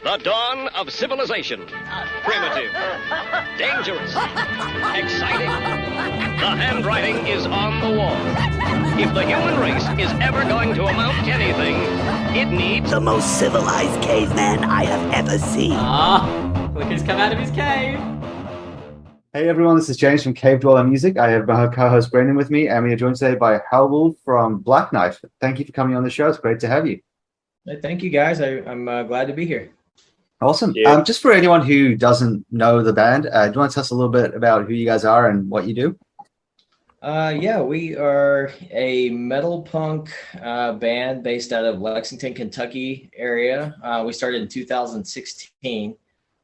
The dawn of civilization. Primitive. Dangerous. Exciting. The handwriting is on the wall. If the human race is ever going to amount to anything, it needs the most civilized caveman I have ever seen. Look who's come out of his cave. Hey everyone, this is James from Cave Dweller Music. I have my co-host Brendan with me, and we are joined today by Hellwulv from Black Knife. Thank you for coming on the show. It's great to have you. Thank you, guys. I'm glad to be here. Awesome. Yeah. Just for anyone who doesn't know the band, do you want to tell us a little bit about who you guys are and what you do? Yeah, we are a metal punk band based out of Lexington, Kentucky area. We started in 2016,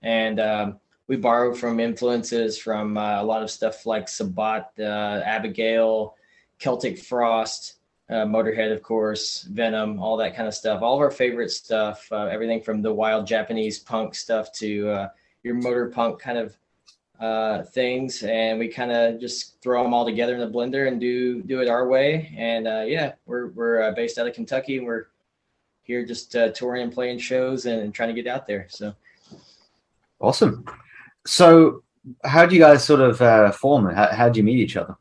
and we borrowed from influences from a lot of stuff like Sabbat, Abigail, Celtic Frost, Motorhead, of course, Venom, all that kind of stuff. All of our favorite stuff, everything from the wild Japanese punk stuff to your motor punk kind of things, and we kind of just throw them all together in a blender and do it our way. And yeah, we're based out of Kentucky, and we're here just touring and playing shows and trying to get out there. So awesome. So how do you guys sort of form? How do you meet each other?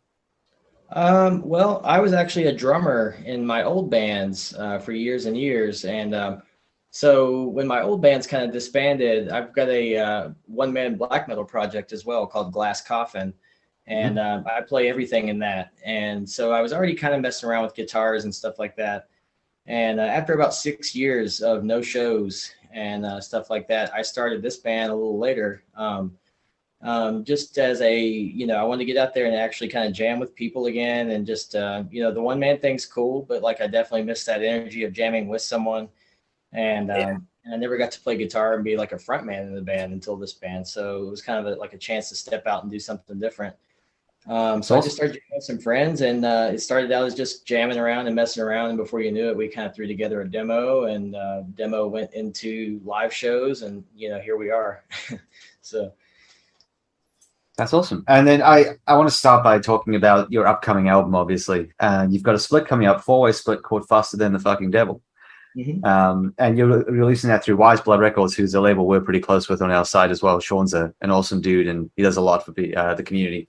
Well, I was actually a drummer in my old bands for years and years, and so when my old bands kind of disbanded, I've got a one-man black metal project as well called Glass Coffin, and I play everything in that. And so I was already kind of messing around with guitars and stuff like that. And after about 6 years of no shows and stuff like that, I started this band a little later. Just as I wanted to get out there and actually kind of jam with people again, and just, the one man thing's cool, but like I definitely missed that energy of jamming with someone. And I never got to play guitar and be like a front man in the band until this band. So it was kind of like a chance to step out and do something different. So I just started jamming with some friends, and it started out as just jamming around and messing around. And before you knew it, we kind of threw together a demo, and demo went into live shows, and, here we are. So. That's awesome. And then I want to start by talking about your upcoming album, obviously. You've got a split coming up, 4-way split called Faster Than the Fucking Devil. Mm-hmm. And you're releasing that through Wise Blood Records, who's a label we're pretty close with on our side as well. Sean's an awesome dude, and he does a lot for the community.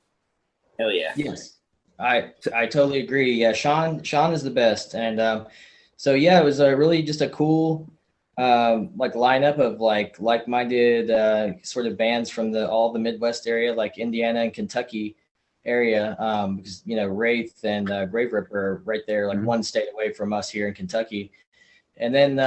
Hell yeah. Yes, I totally agree. Yeah, Sean is the best. And so, yeah, it was really just a cool lineup of like-minded sort of bands from all the Midwest area, like Indiana and Kentucky area, because Wraith and Grave Ripper are right there, like one state away from us here in Kentucky. And then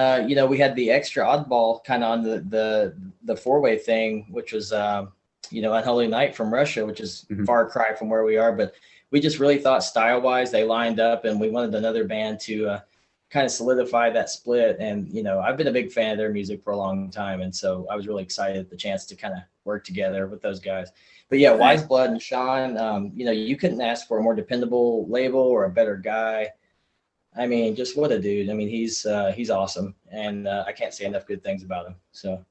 we had the extra oddball kind of on the four-way thing, which was Unholy Night from Russia, which is far cry from where we are, but we just really thought style-wise they lined up, and we wanted another band to kind of solidify that split. And I've been a big fan of their music for a long time, and so I was really excited at the chance to kind of work together with those guys. But yeah, Wise Blood and Sean, you couldn't ask for a more dependable label or a better guy. I mean, just what a dude. I mean, he's awesome, and I can't say enough good things about him. So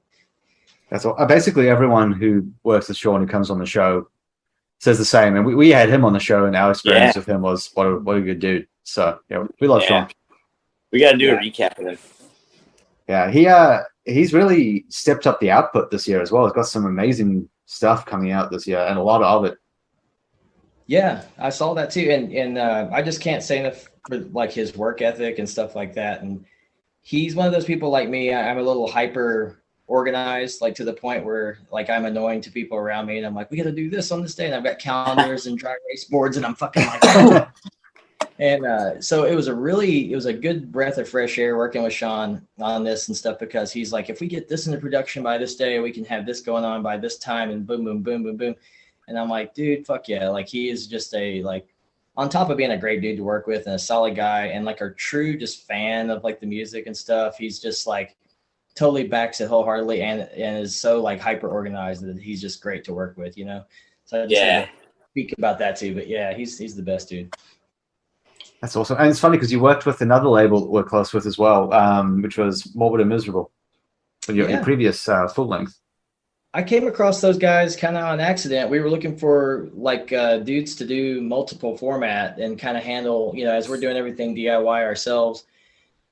that's all. Basically, everyone who works with Sean who comes on the show says the same, and we had him on the show, and our experience with him was what a good dude. So yeah, we love Sean. We got to do a recap of him. Yeah, he's really stepped up the output this year as well. He's got some amazing stuff coming out this year, and a lot of it. Yeah, I saw that too, and I just can't say enough for like his work ethic and stuff like that. And he's one of those people like me. I'm a little hyper organized, like to the point where like I'm annoying to people around me, and I'm like, we got to do this on this day, and I've got calendars and dry erase boards, and I'm fucking like. Oh. And so it was a good breath of fresh air working with Sean on this and stuff, because he's like, if we get this into production by this day, we can have this going on by this time, and boom, boom, boom, boom, boom. And I'm like, dude, fuck yeah. Like, he is just on top of being a great dude to work with and a solid guy and like a true just fan of like the music and stuff. He's just like totally backs it wholeheartedly and is so like hyper organized that he's just great to work with, So I just had to speak about that too. But yeah, he's the best dude. That's awesome. And it's funny because you worked with another label that we're close with as well, which was Morbid Misery, your previous full length. I came across those guys kind of on accident. We were looking for like dudes to do multiple format and kind of handle, as we're doing everything DIY ourselves.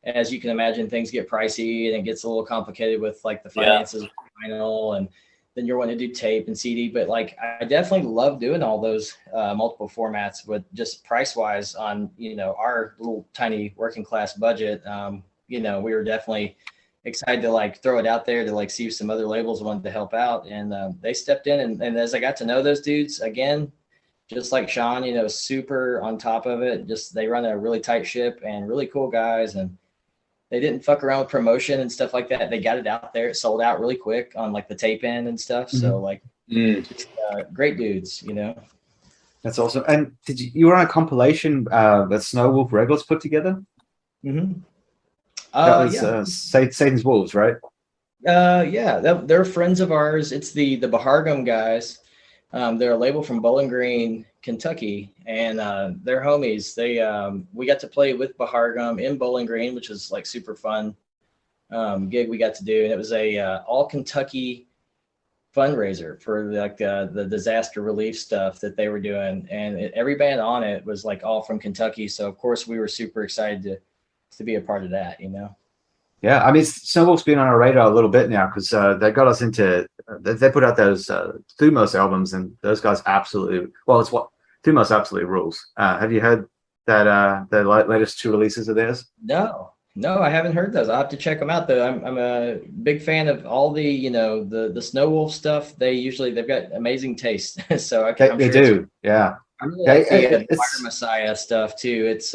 as you can imagine, things get pricey and it gets a little complicated with like the finances of vinyl, and then you're wanting to do tape and CD. But like, I definitely love doing all those multiple formats, but just price wise on, you know, our little tiny working class budget, you know, we were definitely excited to like throw it out there to like see if some other labels wanted to help out. And they stepped in, and as I got to know those dudes again, just like Sean, you know, super on top of it. Just they run a really tight ship and really cool guys, and they didn't fuck around with promotion and stuff like that. They got it out there. It sold out really quick on like the tape in and stuff. So like, just, great dudes, you know. That's awesome. And you were on a compilation that Snowwolf Regulars put together? Mm-hmm. That was Satan's Wolves, right? Yeah, they're friends of ours. It's the Bahargum guys. They're a label from Bowling Green, Kentucky, and they're homies. They we got to play with Bahargum in Bowling Green, which is like super fun gig we got to do, and it was a all Kentucky fundraiser for like the disaster relief stuff that they were doing, and every band on it was like all from Kentucky. So of course we were super excited to be a part of that, you know. Yeah, I mean, Snowwolf's been on our radar a little bit now because they got us into. They put out those Thumos albums, and those guys absolutely. Well, it's what Thumos absolutely rules. Have you heard that the latest 2 releases of theirs? No, I haven't heard those. I'll have to check them out though. I'm a big fan of all the, you know, the Snowwolf stuff. They've got amazing taste. So They do. Yeah. I really like the Fire Messiah stuff too. It's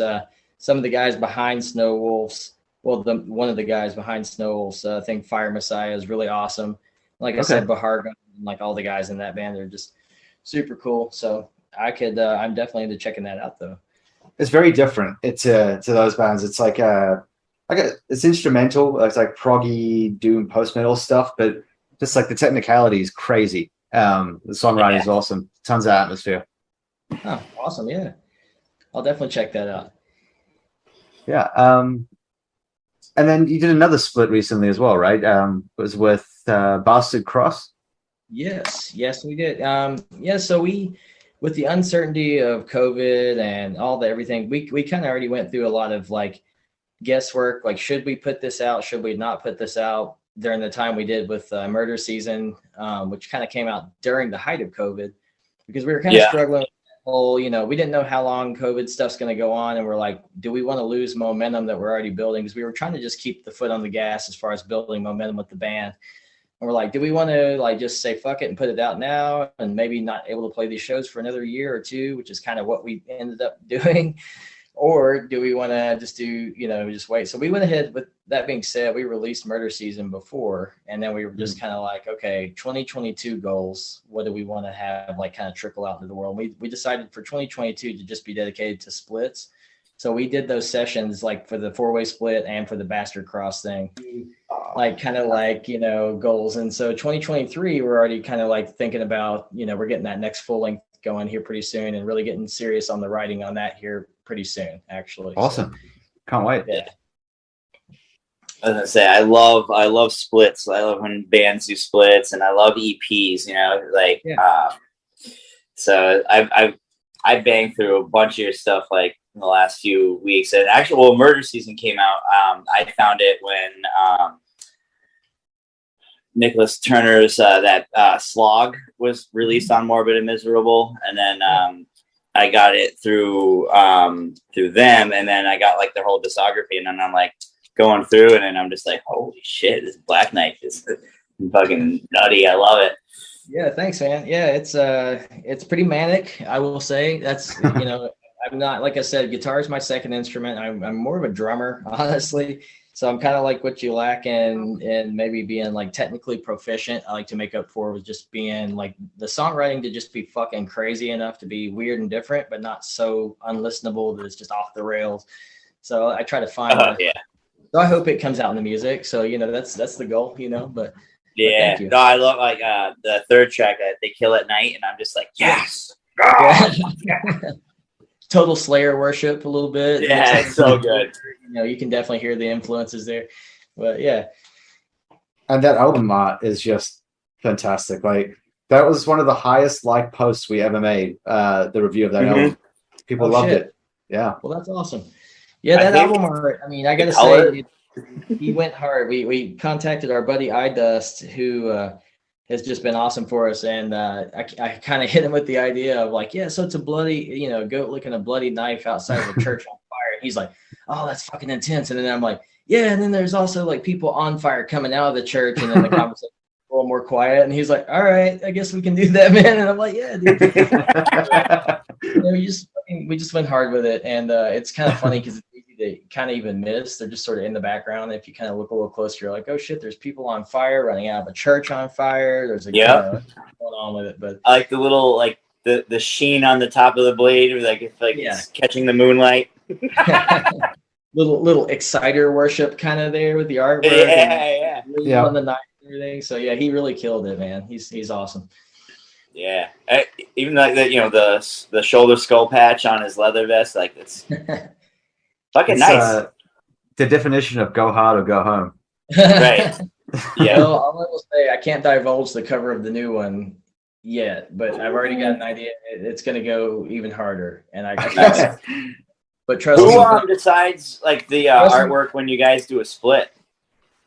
some of the guys behind Snowwolves. Well, one of the guys behind Snowwolves, I think Fire Messiah is really awesome. Like I said, Bahargum, like all the guys in that band, they're just super cool. So I'm definitely into checking that out though. It's very different. It's to those bands. It's like it's instrumental. It's like proggy doom post metal stuff, but just like the technicality is crazy. The songwriting is awesome. Tons of atmosphere. Oh, awesome! Yeah, I'll definitely check that out. Yeah. And then you did another split recently as well, right? It was with Bastard Cross. Yes, we did. So we, with the uncertainty of COVID and all the everything, we kind of already went through a lot of like guesswork. Like, should we put this out? Should we not put this out? During the time we did with Murder Season, which kind of came out during the height of COVID, because we were kind of struggling. You know, we didn't know how long COVID stuff's going to go on, and we're like, do we want to lose momentum that we're already building? Because we were trying to just keep the foot on the gas as far as building momentum with the band. And we're like, do we want to like just say fuck it and put it out now and maybe not able to play these shows for another year or two, which is kind of what we ended up doing? Or do we want to just do, you know, just wait? So we went ahead. With that being said, we released Murder Season before, and then we were just kind of like, okay, 2022 goals. What do we want to have like kind of trickle out into the world? We decided for 2022 to just be dedicated to splits. So we did those sessions like for the 4-way split and for the Bastard Cross thing, like kind of like, you know, goals. And so 2023, we're already kind of like thinking about, you know, we're getting that next full length going here pretty soon, and really getting serious on the writing on that here pretty soon, actually. Awesome. So, can't wait. Yeah. I was gonna say, I love splits. I love when bands do splits, and I love EPs. You know, like so I've banged through a bunch of your stuff like in the last few weeks. And actually, well, Murder Season came out. I found it when Nicholas Turner's that Slog was released on Morbid and Miserable, and then I got it through them, and then I got like their whole discography, and then I'm like going through it, and I'm just like, holy shit, this Black Knife is fucking nutty. I love it. Yeah, thanks, man. Yeah, it's pretty manic, I will say. That's you know, I'm not, like I said, guitar is my second instrument. I'm more of a drummer, honestly. So I'm kind of like what you lack in maybe being like technically proficient. I like to make up for with just being like the songwriting to just be fucking crazy enough to be weird and different, but not so unlistenable that it's just off the rails. So I try to find. So I hope it comes out in the music. So you know that's the goal, you know. But yeah, no, I love like the third track that They Kill at Night, and I'm just like yes. Total Slayer worship a little bit. Yeah, it's so good. You know, you can definitely hear the influences there. But yeah. And that album art is just fantastic. Like that was one of the highest like posts we ever made, the review of that album. People loved it. Yeah. Well, that's awesome. Yeah, that album art. I mean, I gotta say, he went hard. We contacted our buddy iDust, who has just been awesome for us, and I kind of hit him with the idea of like, yeah, so it's a bloody, goat licking a bloody knife outside of a church on fire. And he's like, oh, that's fucking intense. And then I'm like, yeah, and then there's also like people on fire coming out of the church, and then the conversation a little more quiet. And he's like, all right, I guess we can do that, man. And I'm like, yeah, dude. We just went hard with it, and it's kind of funny because it's easy to kind of even miss. They're just sort of in the background. If you kind of look a little closer, you're like, oh shit, there's people on fire running out of a church on fire. There's a going on with it, but I like the little like the sheen on the top of the blade, or like it's catching the moonlight. little exciter worship kind of there with the artwork. Yeah. On the knife and everything. So yeah, he really killed it, man. He's awesome. Yeah, even like the shoulder skull patch on his leather vest, like it's fucking nice. The definition of go hard or go home. Right. Yeah. Well, I will say I can't divulge the cover of the new one yet, but I've already got an idea. It's going to go even harder, and But trust me. Who decides like the artwork when you guys do a split?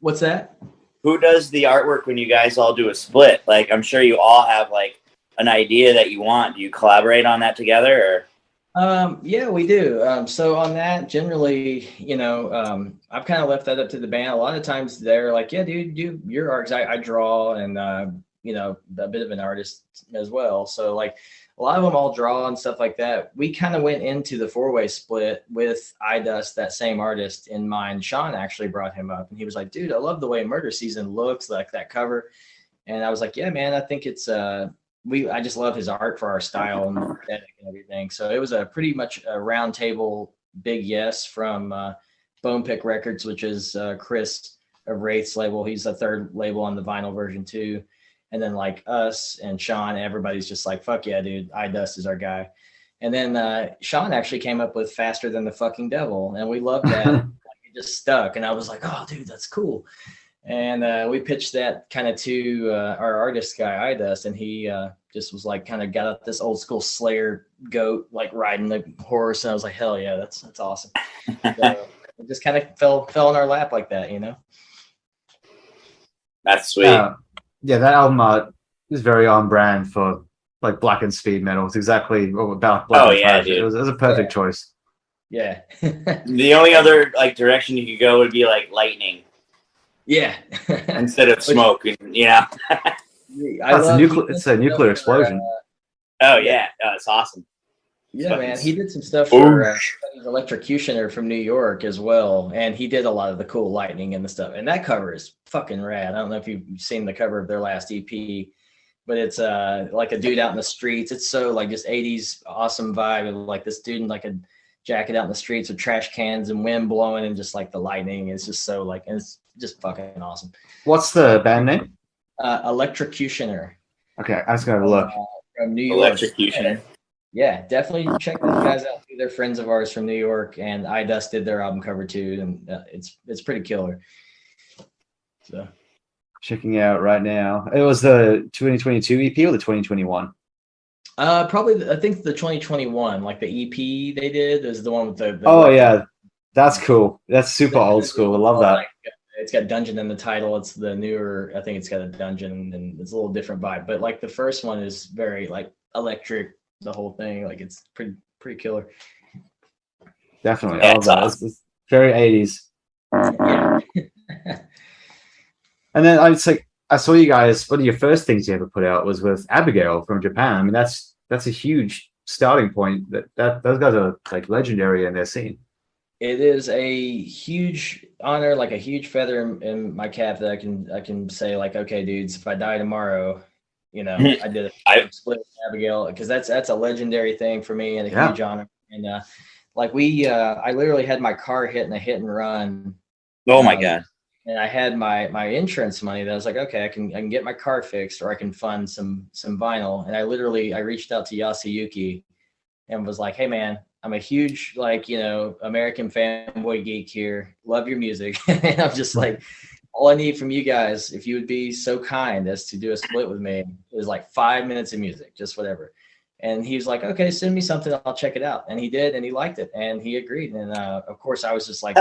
What's that? Who does the artwork when you guys all do a split? Like, I'm sure you all have like an idea that you want. Do you collaborate on that together, or? Yeah, we do. So on that, generally, I've kind of left that up to the band. A lot of times they're like, yeah, dude, do your art. I draw and, a bit of an artist as well. So like a lot of them all draw and stuff like that. We kind of went into the 4-way split with iDust, that same artist in mind. Sean actually brought him up and he was like, dude, I love the way Murder Season looks, like that cover. And I was like, yeah, man, I think it's, I just love his art for our style and aesthetic and everything. So it was a pretty much a round table big yes from Bone Pick Records, which is Chris of Wraith's label. He's the third label on the vinyl version too. And then like us and Sean, everybody's just like, fuck yeah, dude, iDust is our guy. And then Sean actually came up with Faster Than the Fucking Devil. And we loved that. It just stuck. And I was like, oh, dude, that's cool. And we pitched that kind of to our artist guy, iDust, and he just was like, kind of got up this old school Slayer goat, like riding the horse. And I was like, hell yeah, that's awesome. So it just kind of fell in our lap like that, That's sweet. Yeah, that album art is very on brand for like black and speed metal. It's exactly about black and Thrash. Dude. It was a perfect choice. Yeah. The only other like direction you could go would be like lightning. Yeah. Instead of smoke, It's a nuclear explosion. It's awesome. Yeah, man. He did some stuff for Electrocutionary from New York as well, and he did a lot of the cool lightning and the stuff. And that cover is fucking rad. I don't know if you've seen the cover of their last EP, but it's like a dude out in the streets. It's so like just 80s awesome vibe of like this dude in like a jacket out in the streets with trash cans and wind blowing and just like the lightning. It's just so like, and it's just fucking awesome. What's the band name? Electrocutionary. Okay, I was gonna look. From New York. Electrocutionary. Yeah, definitely check those guys out. They're friends of ours from New York, and iDust did their album cover too, and it's pretty killer. So, checking out right now. It was the 2022 EP or the 2021? Probably I think the 2021, like the EP they did is the one with the yeah, that's cool. That's super old school. I love that. Like, it's got dungeon in the title. It's the newer. I think it's got a dungeon, and it's a little different vibe. But like the first one is very like electric. The whole thing, like it's pretty killer. Definitely, I love that. It's very 80s. Yeah. And then I saw you guys. One of your first things you ever put out was with Bigail from Japan. I mean, that's a huge starting point. That those guys are like legendary in their scene. It is a huge honor, like a huge feather in my cap that I can say like, okay, dudes, if I die tomorrow, I did a split with Bigail because that's a legendary thing for me and a huge honor. And I literally had my car hit in a hit and run. Oh my god! And I had my insurance money that I was like, okay, I can get my car fixed or I can fund some vinyl. And I reached out to Yasuyuki and was like, hey man, I'm a huge American fanboy geek here. Love your music. And I'm just like, all I need from you guys, if you would be so kind as to do a split with me, is like 5 minutes of music, just whatever. And he was like, okay, send me something. I'll check it out. And he did, and he liked it, and he agreed. And of course, I was just like,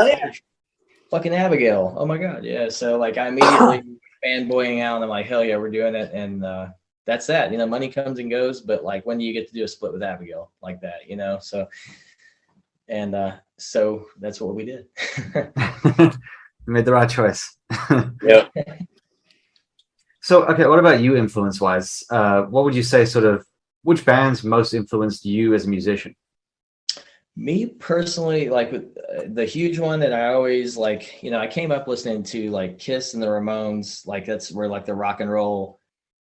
fucking Abigail. Oh my God. Yeah. So like I immediately fanboying out, and I'm like, hell yeah, we're doing it. And that's that. Money comes and goes, but like when do you get to do a split with Abigail like that, So so that's what we did. You made the right choice. Yeah. So, okay, what about you influence-wise? What would you say which bands most influenced you as a musician? Me personally, like with the huge one that I always like, I came up listening to like Kiss and the Ramones, like that's where like the rock and roll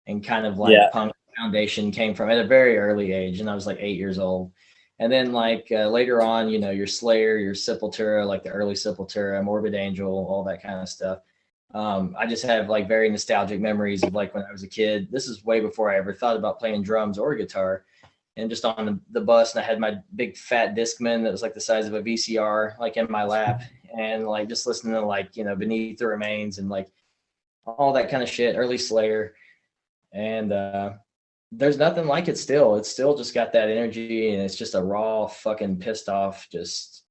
and kind of like punk foundation came from at a very early age. And I was like 8 years old. And then like later on, your Slayer, your Sepultura, like the early Sepultura, Morbid Angel, all that kind of stuff. I just have like very nostalgic memories of like when I was a kid. This is way before I ever thought about playing drums or guitar. And just on the bus, and I had my big fat Discman that was like the size of a VCR, like in my lap, and like just listening to like, Beneath the Remains and like all that kind of shit, early Slayer. And there's nothing like it still. It's still just got that energy, and it's just a raw fucking pissed off, just,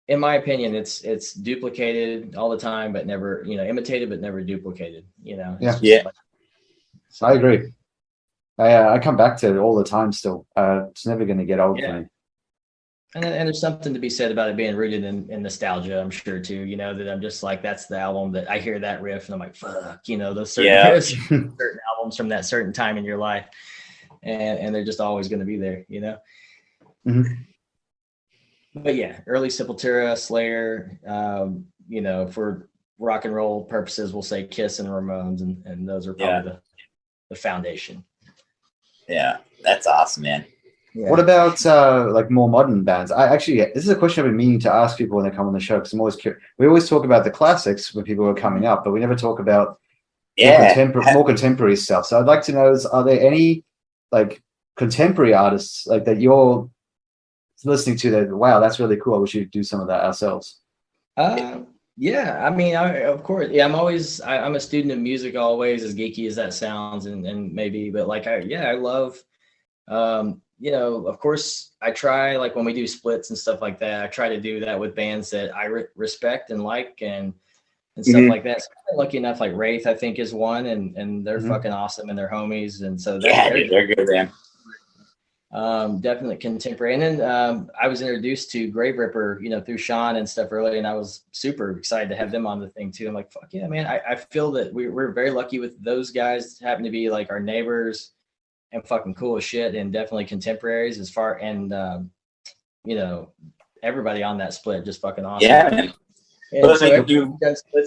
in my opinion, it's duplicated all the time, but never, imitated, but never duplicated, Yeah. Like, so. I agree. I come back to it all the time still. It's never going to get old for me. And there's something to be said about it being rooted in nostalgia, I'm sure too, that I'm just like, that's the album that I hear that riff and I'm like, fuck, those certain riffs, certain albums from that certain time in your life. And they're just always going to be there, Mm-hmm. But yeah, early Sepultura, Slayer, for rock and roll purposes, we'll say Kiss and Ramones, and those are probably the foundation. Yeah, that's awesome, man. Yeah. What about like more modern bands? This is a question I've been meaning to ask people when they come on the show, because I'm always curious. We always talk about the classics when people are coming up, but we never talk about more contemporary stuff. So I'd like to know, are there any like contemporary artists like that you're listening to that, wow, that's really cool, I wish we'd do some of that ourselves? Yeah, I mean, of course, yeah, I'm a student of music always, as geeky as that sounds, and maybe, but like, I love, of course, I try, like when we do splits and stuff like that, I try to do that with bands that I respect and like, and stuff like that. So I'm lucky enough, like Wraith, I think is one, and they're fucking awesome, and they're homies, and so they're good, man. Definitely contemporary. And then I was introduced to Grave Ripper, through Sean and stuff early, and I was super excited to have them on the thing too. I'm like, fuck yeah, man. I feel that we're very lucky with those guys, happen to be like our neighbors and fucking cool as shit, and definitely contemporaries as far, and everybody on that split just fucking awesome. Yeah. And so you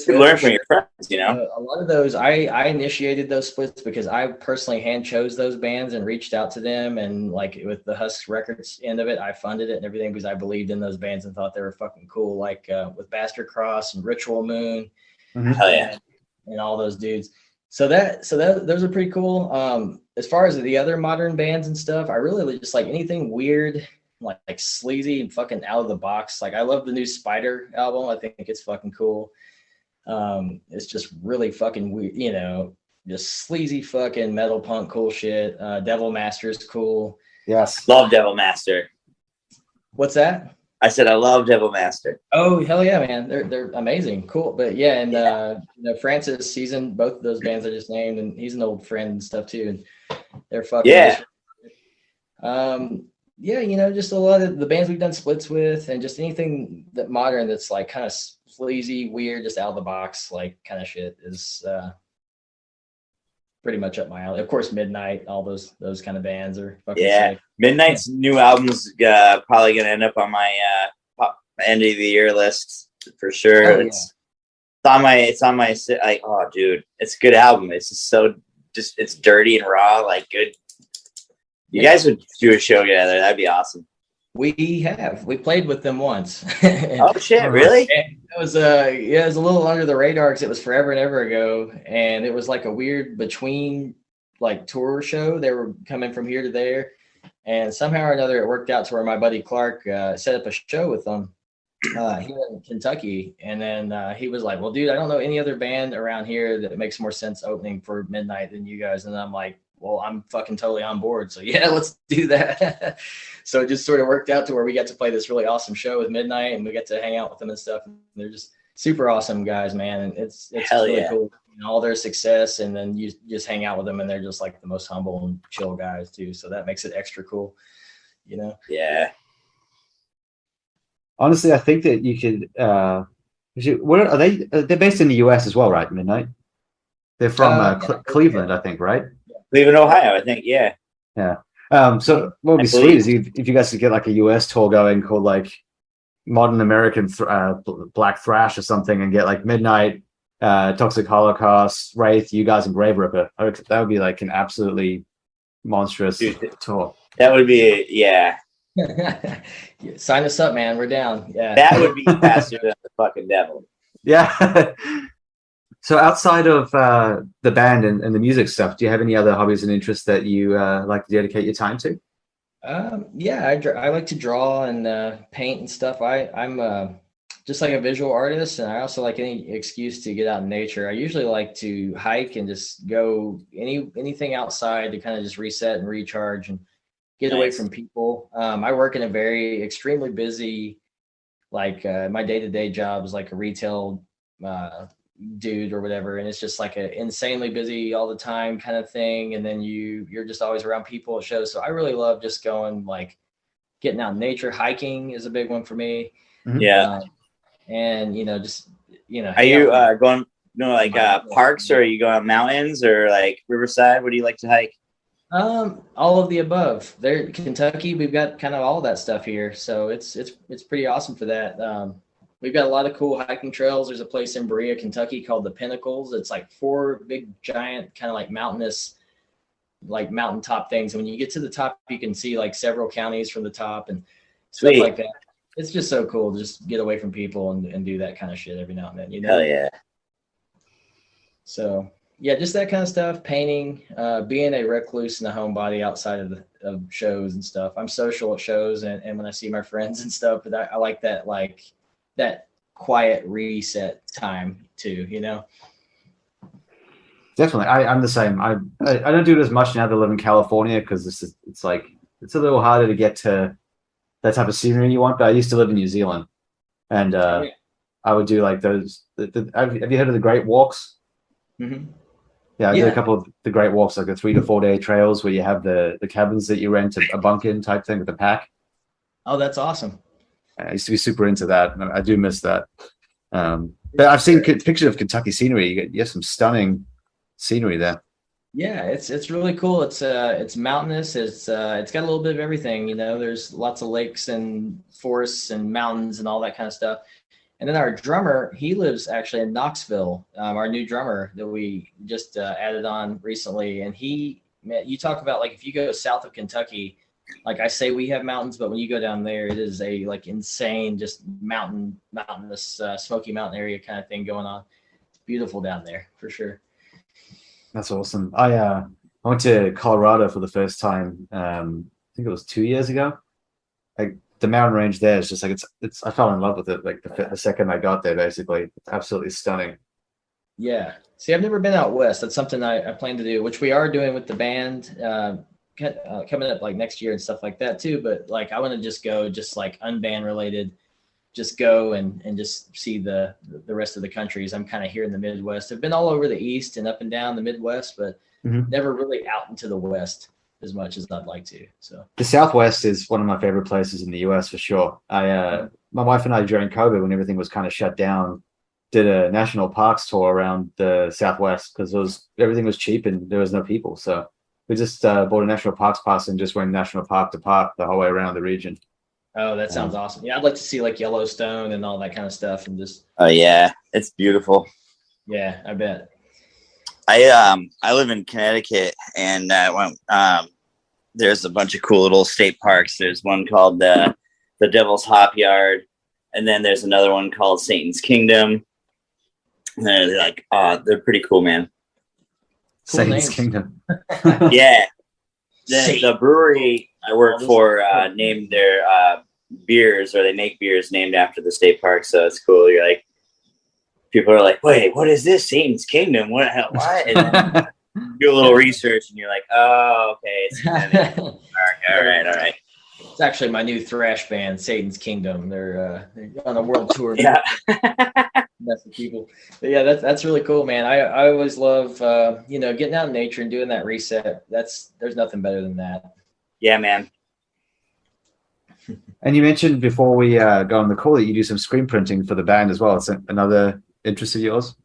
learn from your friends, a lot of those, I initiated those splits because I personally hand chose those bands and reached out to them, and like with the Husk Records end of it, I funded it and everything because I believed in those bands and thought they were fucking cool, like with Bastard Cross and Ritual Moon, Hell yeah, and all those dudes. So those are pretty cool. As far as the other modern bands and stuff, I really just like anything weird, like sleazy and fucking out of the box. Like I love the new Spider album. I think it's fucking cool. It's just really fucking weird, just sleazy fucking metal punk cool shit. Devil Master is cool. Yes. Love Devil Master. What's that? I said I love Devil Master. Oh hell yeah, man. They're amazing. Cool. But yeah, and Francis, he's in both of those bands I just named, and he's an old friend and stuff too. And they're fucking just a lot of the bands we've done splits with, and just anything that modern that's like kind of sleazy, weird, just out of the box, like kind of shit is pretty much up my alley. Of course, Midnight, all those kind of bands are fucking sick. Midnight's new album's probably gonna end up on my end of the year list for sure. It's on my like, oh dude, it's a good album. It's just it's dirty and raw, like good. You guys would do a show together. That'd be awesome. We played with them once. Oh shit, really? It was it was a little under the radar because it was forever and ever ago, and it was like a weird between like tour show. They were coming from here to there, and somehow or another it worked out to where my buddy Clark set up a show with them here in Kentucky, and then he was like, well dude, I don't know any other band around here that makes more sense opening for Midnight than you guys. And I'm like, well, I'm fucking totally on board. So yeah, let's do that. So it just sort of worked out to where we got to play this really awesome show with Midnight, and we got to hang out with them and stuff. And they're just super awesome guys, man. And it's really cool. All their success, and then you just hang out with them, and they're just like the most humble and chill guys too. So that makes it extra cool, you know? Yeah. Honestly, I think that you could. Where are they? They're based in the U.S. as well, right? Midnight. They're from Cleveland, I think, right? Cleveland, Ohio, I think. Yeah. Yeah. So what would be sweet is if you guys could get like a US tour going called like Modern American Black Thrash or something, and get like Midnight, Toxic Holocaust, Wraith, you guys, and Grave Ripper. That would be like an absolutely monstrous tour. That would be, yeah. Sign us up, man. We're down. Yeah. That would be faster than the fucking devil. Yeah. So outside of the band and the music stuff, do you have any other hobbies and interests that you like to dedicate your time to? Yeah, I like to draw and paint and stuff. I'm just like a visual artist, and I also like any excuse to get out in nature. I usually like to hike and just go anything outside to kind of just reset and recharge and get away from people. I work in a very extremely busy, like my day-to-day job is like a retail dude or whatever, and it's just like a insanely busy all the time kind of thing, and then you're just always around people at shows. So I really love just going, like, getting out in nature. Hiking is a big one for me. Yeah. And just are you going like parks, or are you going mountains or like Riverside? What do you like to hike? All of the above. There, Kentucky, we've got kind of all that stuff here, so it's pretty awesome for that. We've got a lot of cool hiking trails. There's a place in Berea, Kentucky called the Pinnacles. It's like 4 big, giant, kind of like mountainous, like mountaintop things. And when you get to the top, you can see like several counties from the top and stuff like that. It's just so cool to just get away from people and do that kind of shit every now and then, Hell yeah. So yeah, just that kind of stuff. Painting, being a recluse and a homebody outside of shows and stuff. I'm social at shows and when I see my friends and stuff, but I like that, like, that quiet reset time too, Definitely. I'm the same. I don't do it as much now that I live in California, because it's a little harder to get to that type of scenery you want. But I used to live in New Zealand, and I would do like those. Have you heard of the Great Walks? Mm-hmm. Yeah, I did a couple of the Great Walks, like the 3 to 4 day trails where you have the cabins that you rent a bunk in type thing with a pack. Oh, that's awesome. I used to be super into that. I do miss that. But I've seen pictures of Kentucky scenery. You have some stunning scenery there. Yeah, it's really cool. It's mountainous. It's got a little bit of everything. There's lots of lakes and forests and mountains and all that kind of stuff. And then our drummer, he lives actually in Knoxville. Our new drummer that we just added on recently, and you talk about, like, if you go south of Kentucky. Like I say, we have mountains, but when you go down there, it is a like insane, just mountainous, Smoky Mountain area kind of thing going on. It's beautiful down there for sure. That's awesome. I went to Colorado for the first time. I think it was 2 years ago. Like the mountain range there is just like it's. I fell in love with it. Like the second I got there, basically, it's absolutely stunning. Yeah. See, I've never been out west. That's something I plan to do, which we are doing with the band. Coming up like next year and stuff like that too, but like I want to just go, just like unband related, just go and just see the rest of the countries. I'm kind of here in the Midwest. I've been all over the East and up and down the Midwest, but never really out into the West as much as I'd like to. So the Southwest is one of my favorite places in the US for sure. My wife and I, during COVID, when everything was kind of shut down, did a national parks tour around the Southwest because everything was cheap and there was no people. So we just bought a national parks pass and just went national park to park the whole way around the region. Oh, that sounds awesome. Yeah, I'd like to see like Yellowstone and all that kind of stuff and just. Oh yeah, it's beautiful. Yeah, I bet. I live in Connecticut, and there's a bunch of cool little state parks. There's one called the Devil's Hop Yard, and then there's another one called Satan's Kingdom. And they're pretty cool, man. Cool Satan's names. Kingdom. Yeah. The brewery I work for named their beers, or they make beers named after the state park. So it's cool. You're like, people are like, wait, what is this? Satan's Kingdom? What? And do a little research, and you're like, oh, okay. It's all right. It's actually my new thrash band, Satan's Kingdom. They're on a world tour. Yeah. That's the people. But yeah, that's really cool, man. I always love getting out in nature and doing that reset. There's nothing better than that. Yeah, man. And you mentioned before we go on the call that you do some screen printing for the band as well. It's another interest of yours.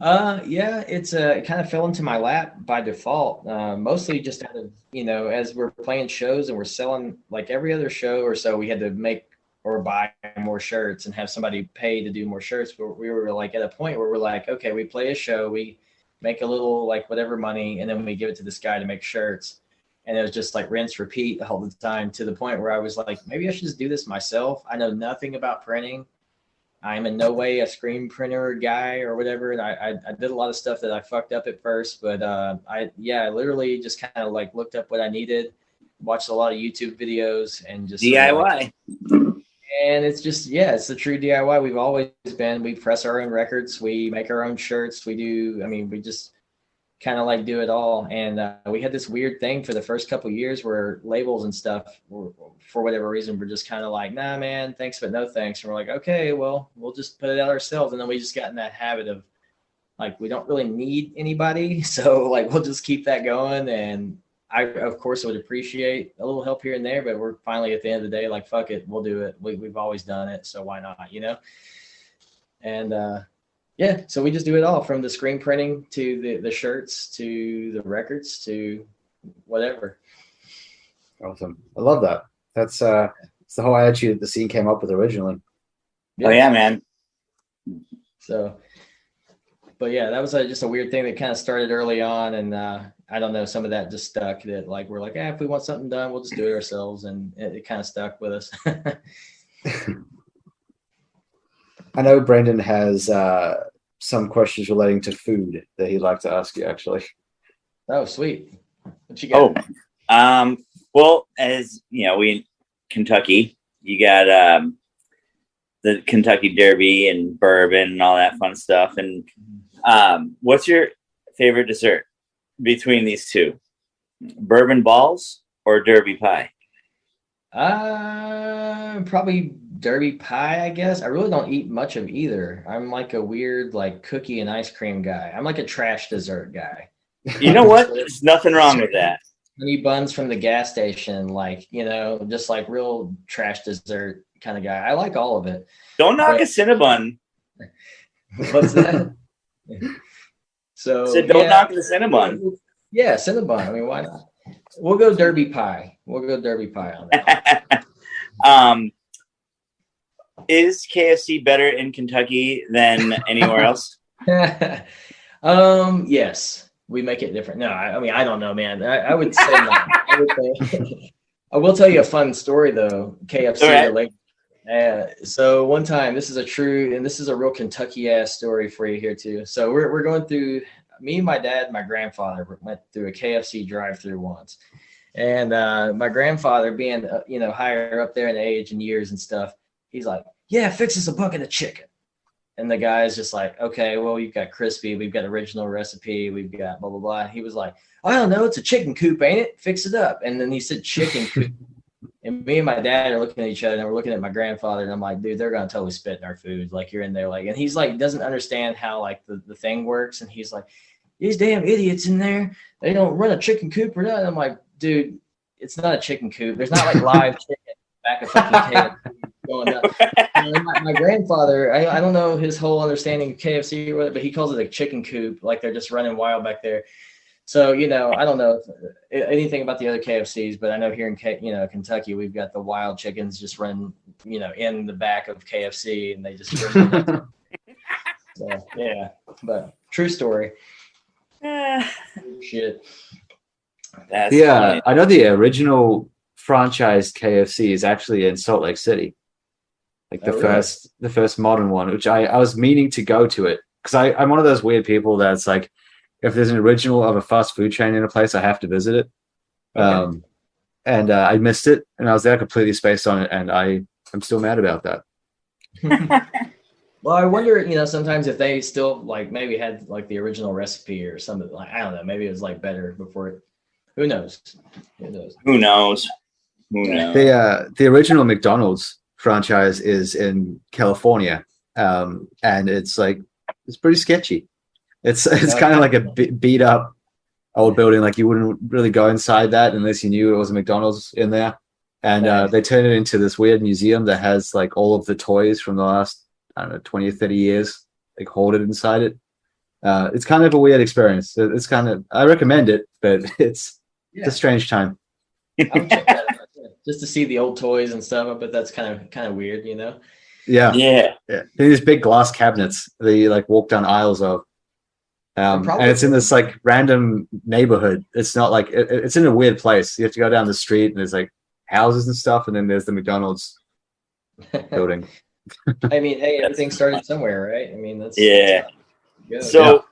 Yeah, it kind of fell into my lap by default. Mostly just out of, as we're playing shows and we're selling, like every other show or so, we had to make or buy more shirts and have somebody pay to do more shirts. But we were like at a point where we're like, okay, we play a show, we make a little like whatever money, and then we give it to this guy to make shirts. And it was just like rinse, repeat all the time, to the point where I was like, maybe I should just do this myself. I know nothing about printing. I'm in no way a screen printer guy or whatever. And I did a lot of stuff that I fucked up at first, but I literally just kind of like looked up what I needed, watched a lot of YouTube videos, and just DIY. And it's just, it's the true DIY. We've always been. We press our own records. We make our own shirts. We just kind of like do it all. And we had this weird thing for the first couple of years where labels and stuff were, for whatever reason, we're just kind of like, nah, man, thanks, but no thanks. And we're like, okay, well, we'll just put it out ourselves. And then we just got in that habit of like, we don't really need anybody. So like, we'll just keep that going. And I, of course, would appreciate a little help here and there, but we're finally at the end of the day, like, fuck it, we'll do it. We've always done it. So why not, And, so we just do it all, from the screen printing to the shirts to the records to whatever. Awesome. I love that. That's the whole attitude that the scene came up with originally. Yeah. Oh yeah, man. So, but yeah, that was just a weird thing that kind of started early on, and I don't know, some of that just stuck. That like we're like, if we want something done, we'll just do it ourselves, and it kind of stuck with us. I know Brendan has some questions relating to food that he'd like to ask you, actually. Oh, sweet. What you got? Well, as you know, we in Kentucky, you got the Kentucky Derby and bourbon and all that fun stuff. And what's your favorite dessert between these two? Bourbon balls or Derby pie? Probably Derby pie, I guess. I really don't eat much of either. I'm like a weird like cookie and ice cream guy. I'm like a trash dessert guy. You know what? There's nothing wrong with that. Honey buns from the gas station, like, just like real trash dessert kind of guy. I like all of it. Don't knock a Cinnabon. What's that? Don't knock the Cinnabon. Yeah, Cinnabon. I mean, why not? We'll go Derby pie. We'll go Derby pie on that. Is KFC better in Kentucky than anywhere else? Yes. We make it different. No, I don't know, man. I would say not. I will tell you a fun story though. KFC related. So one time, this is a real Kentucky ass story for you here too. So we're going through. Me and my dad, and my grandfather went through a KFC drive-through once, and my grandfather, being higher up there in age and years and stuff, he's like, "Yeah, fix us a bucket of chicken." And the guy's just like, okay, well, you've got crispy, we've got original recipe, we've got blah, blah, blah. He was like, I don't know, it's a chicken coop, ain't it? Fix it up. And then he said chicken coop. And me and my dad are looking at each other, and we're looking at my grandfather, and I'm like, dude, they're going to totally spit in our food. Like, you're in there, like, and he's like, doesn't understand how, like, the thing works. And he's like, these damn idiots in there, they don't run a chicken coop or nothing. I'm like, dude, it's not a chicken coop. There's not, like, live chicken back of fucking KFC. Going up. My grandfather, I don't know his whole understanding of KFC or whatever, but he calls it a chicken coop, like they're just running wild back there. So, I don't know anything about the other KFCs, but I know here in Kentucky, we've got the wild chickens just run, in the back of KFC, and they just so, yeah, but true story. Shit. That's funny. I know the original franchise KFC is actually in Salt Lake City. Like the first modern one, which I was meaning to go to it, because I'm one of those weird people that's like, if there's an original of a fast food chain in a place, I have to visit it. Okay. And I missed it, and I was there completely spaced on it, and I'm still mad about that. Well, I wonder, sometimes if they still like maybe had like the original recipe or something. Like, I don't know. Maybe it was like better before it. Who knows? Who knows? The original McDonald's franchise is in California, and it's pretty sketchy. It's kind of like a beat up old building. Like you wouldn't really go inside that unless you knew it was a McDonald's in there. And they turn it into this weird museum that has like all of the toys from the last, I don't know, 20 or 30 years, like hoarded inside it. It's kind of a weird experience. It's kind of, I recommend it, but it's a strange time. I'll check that out. Just to see the old toys and stuff, but that's kind of weird, Yeah. These big glass cabinets that you like walk down aisles of. And it's in this like random neighborhood. It's not like it's in a weird place. You have to go down the street and there's like houses and stuff, and then there's the McDonald's building. I mean, hey, everything started somewhere, right? I mean, that's good. So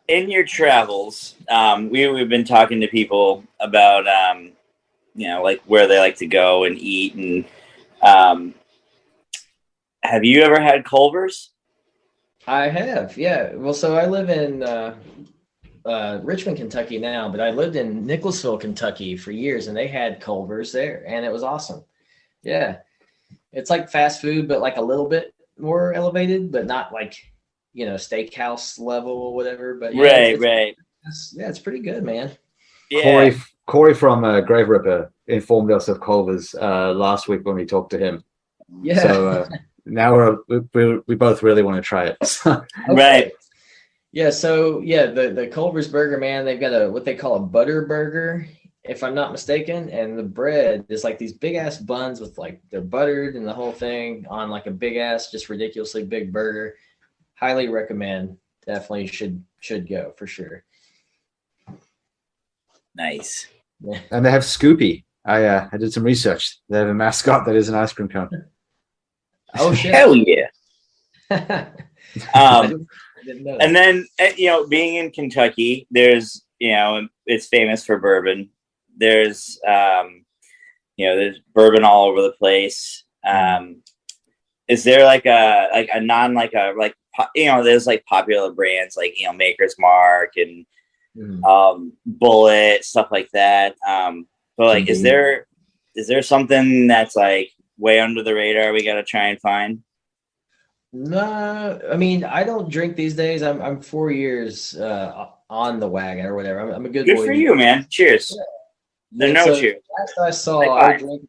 in your travels, we've been talking to people about like where they like to go and eat, and have you ever had Culver's? I have, yeah. Well, so I live in Richmond, Kentucky now, but I lived in Nicholasville, Kentucky for years, and they had Culver's there, and it was awesome. Yeah. It's like fast food, but like a little bit more elevated, but not like, steakhouse level or whatever. But yeah, right. It's pretty good, man. Yeah. Corey from Grave Ripper informed us of Culver's last week when we talked to him. Yeah. So now we both really want to try it. Okay. Right. Yeah. So the Culver's burger, man, they've got what they call a butter burger, if I'm not mistaken, and the bread is like these big ass buns with like they're buttered and the whole thing on like a big ass, just ridiculously big burger. Highly recommend. Definitely should go for sure. Nice. Yeah. And they have Scoopy. I did some research. They have a mascot that is an ice cream cone. Oh shit! Hell yeah! I didn't know that. And then being in Kentucky, there's it's famous for bourbon. There's there's bourbon all over the place. Is there like a non there's like popular brands like Maker's Mark and Bullet, stuff like that. But like, is there something that's like way under the radar we got to try and find? No, I mean, I don't drink these days. I'm 4 years on the wagon or whatever. I'm a good boy. Good for you, man. Cheers. Yeah. Cheers. Last I saw, I drank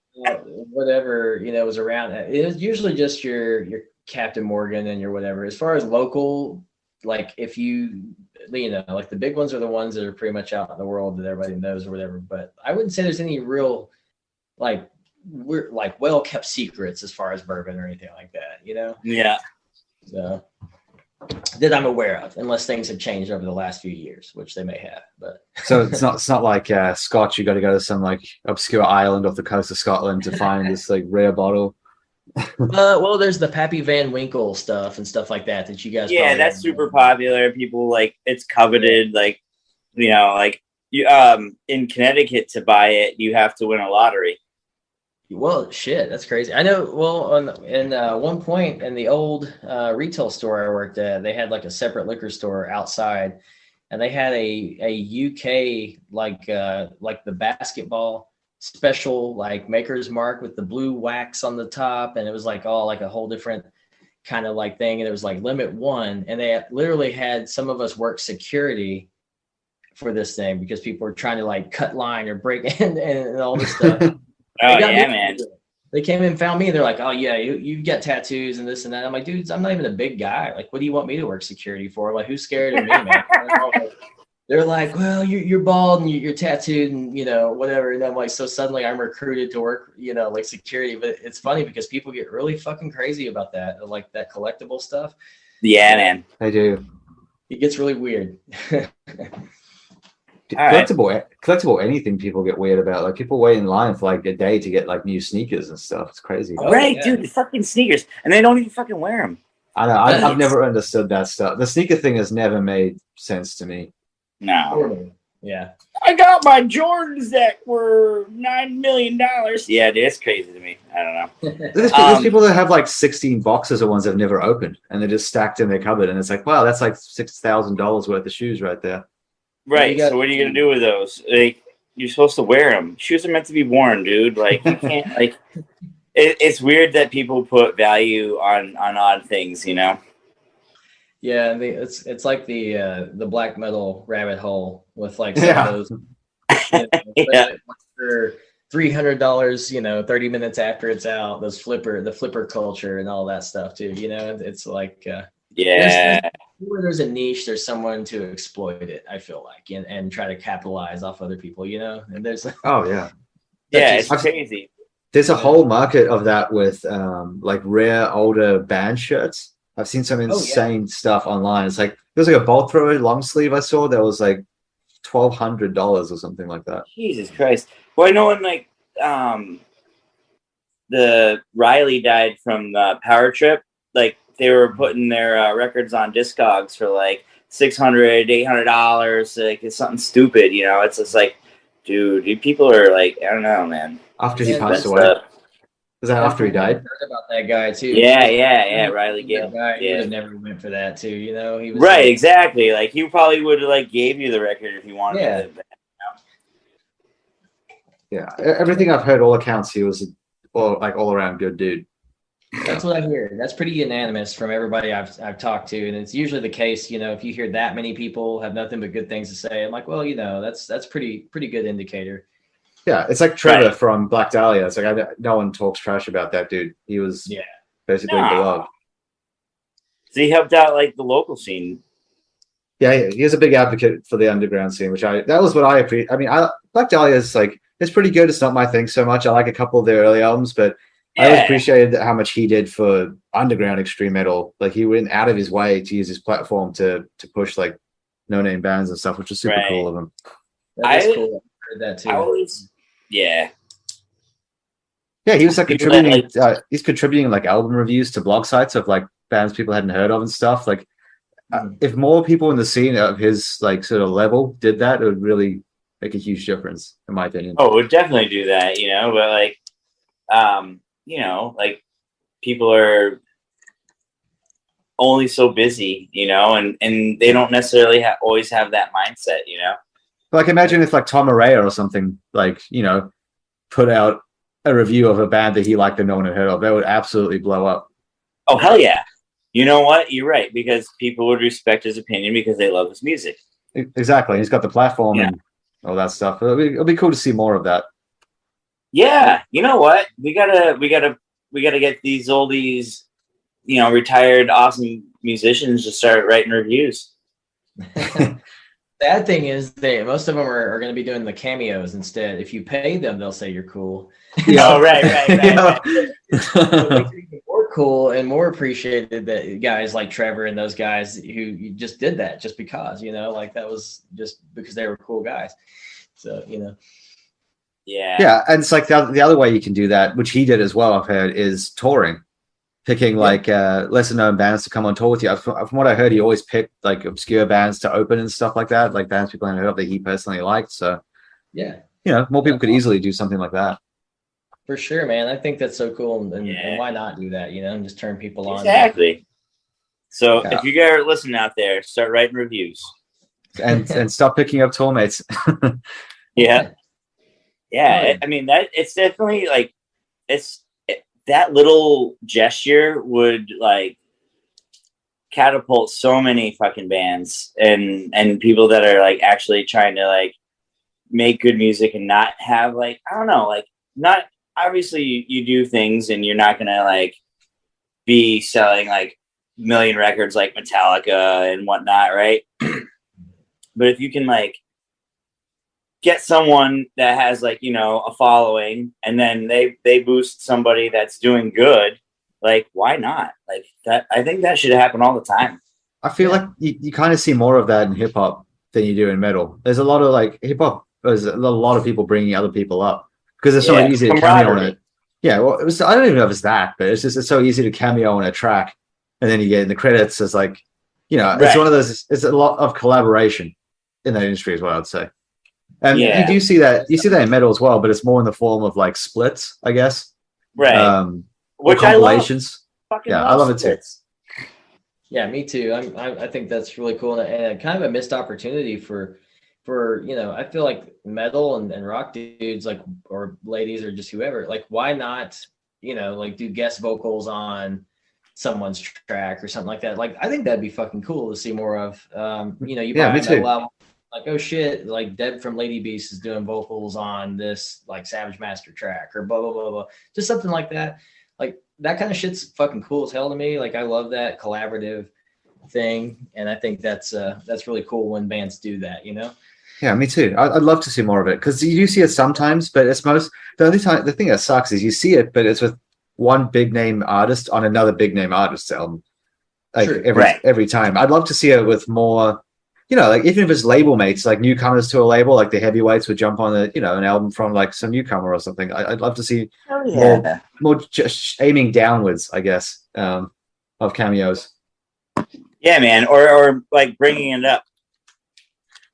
whatever was around. It was usually just your Captain Morgan and your whatever. As far as local, like if like the big ones are the ones that are pretty much out in the world that everybody knows or whatever. But I wouldn't say there's any real we're like well kept secrets as far as bourbon or anything like that. Yeah. So that I'm aware of, unless things have changed over the last few years, which they may have. But so it's not like Scotch. You got to go to some like obscure island off the coast of Scotland to find this like rare bottle. Well, there's the Pappy Van Winkle stuff and stuff like that you guys. Yeah, that's super popular. People like it's coveted. Like you in Connecticut to buy it, you have to win a lottery. Well, shit, that's crazy. I know. Well, in one point in the old retail store I worked at, they had like a separate liquor store outside, and they had a UK like the basketball special like Maker's Mark with the blue wax on the top, and it was like all like a whole different kind of like thing, and it was like limit one, and they literally had some of us work security for this thing because people were trying to like cut line or break in and all this stuff. Oh yeah, man. They came in and found me. And they're like, "Oh yeah, you got tattoos and this and that." I'm like, "Dudes, I'm not even a big guy. Like, what do you want me to work security for?" I'm like, who's scared of me, man? They're like, "Well, you're bald and you're tattooed and whatever." And I'm like, so suddenly I'm recruited to work, like security. But it's funny because people get really fucking crazy about that, like that collectible stuff. Yeah, man, they do. It gets really weird. Collectible anything people get weird about. Like people wait in line for like a day to get like new sneakers and stuff. It's crazy. Right, yeah. Dude, the fucking sneakers, and they don't even fucking wear them. I know. I've never understood that stuff. The sneaker thing has never made sense to me. No. Yeah. I got my Jordans that were $9 million. Yeah, dude, it's crazy to me. I don't know. There's people that have like 16 boxes of ones they've never opened, and they're just stacked in their cupboard, and it's like, wow, that's like $6,000 worth of shoes right there. Right. So what are you gonna do with those? Like, you're supposed to wear them. Shoes are meant to be worn, dude. Like, you can't like. It's weird that people put value on odd things, you know. Yeah, it's like the black metal rabbit hole with like some of those. Yeah. For $300, 30 minutes after it's out, the flipper culture and all that stuff too. It's like where there's a niche, there's someone to exploit it. I feel like and try to capitalize off other people. And there's it's crazy. There's a whole market of that with like rare older band shirts. I've seen some insane stuff online. It's like there's like a bolt thrower long sleeve I saw that was like $1,200 or something like that. Jesus Christ! Well, I know when like the Riley died from Power Trip, like they were putting their records on Discogs for like $600, $800. Like it's something stupid, It's just like, dude, people are like, I don't know, man. After he passed away. Was that after he died? I heard about that guy too. Yeah. Riley Gale. He would have never went for that too. He was right. Exactly. Like he probably would have like gave you the record if he wanted it. Yeah. Everything I've heard, all accounts, he was all around good dude. That's what I hear. That's pretty unanimous from everybody I've talked to, and it's usually the case. If you hear that many people have nothing but good things to say, I'm like, well, that's pretty good indicator. Yeah, it's like Trevor from Black Dahlia. It's like no one talks trash about that dude. He was basically beloved. So he helped out like the local scene. Yeah, he is a big advocate for the underground scene, that was what I appreciate. I mean, Black Dahlia is like, it's pretty good. It's not my thing so much. I like a couple of their early albums, but I always appreciated how much he did for underground extreme metal. Like he went out of his way to use his platform to push like no-name bands and stuff, which is super cool of him. That is cool. I heard that too. Yeah, he was like contributing. He's contributing like album reviews to blog sites of like bands people hadn't heard of and stuff. Like, if more people in the scene of his like sort of level did that, it would really make a huge difference, in my opinion. Oh, it would definitely do that, But like, like people are only so busy, and they don't necessarily always have that mindset, Like imagine if like Tom Araya or something like, put out a review of a band that he liked that no one had heard of. That would absolutely blow up. Oh, hell yeah. You know what? You're right, because people would respect his opinion because they love his music. Exactly. He's got the platform and all that stuff. It'll be cool to see more of that. Yeah. You know what? We gotta get these oldies, retired awesome musicians to start writing reviews. Bad thing is most of them are going to be doing the cameos instead. If you pay them, they'll say you're cool. Oh, right. More cool and more appreciated that guys like Trevor and those guys who just did that just because, like that was just because they were cool guys. So, Yeah, and it's like the other way you can do that, which he did as well, I've heard, is touring. Picking like lesser known bands to come on tour with you. From what I heard, he always picked like obscure bands to open and stuff like that, like bands people hadn't heard of that he personally liked. So more people could easily do something like that. For sure, man. I think that's so cool, and why not do that? And just turn people on. Exactly. So if you guys are listening out there, start writing reviews and stop picking up tour mates. Yeah. I mean that it's definitely like that little gesture would like catapult so many fucking bands and people that are like actually trying to like make good music and not have like, I don't know, like not obviously you do things and you're not gonna like be selling like million records like Metallica and whatnot, right? But if you can like get someone that has like, a following and then they boost somebody that's doing good, like why not? Like that, I think that should happen all the time. I feel like you kind of see more of that in hip hop than you do in metal. There's a lot of like hip hop, there's a lot of people bringing other people up because it's so easy to cameo on it. Yeah, well, I don't even know if it's that, but it's so easy to cameo on a track and then you get in the credits as like, it's one of those, it's a lot of collaboration in that industry is what I'd say. And you do see that. You see that in metal as well, but it's more in the form of like splits, I guess. Right. Which compilations. I love it too. Yeah, me too. I think that's really cool and kind of a missed opportunity for I feel like metal and rock dudes like or ladies or just whoever, like why not like do guest vocals on someone's track or something like that. Like I think that'd be fucking cool to see more of. You buy a metal album, like oh shit, like Deb from Lady Beast is doing vocals on this like Savage Master track or blah blah blah blah, just something like that. Like that kind of shit's fucking cool as hell to me. Like I love that collaborative thing, and I think that's really cool when bands do that. Yeah, me too. I'd love to see more of it because you do see it sometimes, but it's the thing that sucks is you see it, but it's with one big name artist on another big name artist's album, like every time. I'd love to see it with more, like even if it's label mates, like newcomers to a label, like the heavyweights would jump on an album from like some newcomer or something. I'd love to see more just aiming downwards, I guess, of cameos. Yeah, man, or like bringing it up.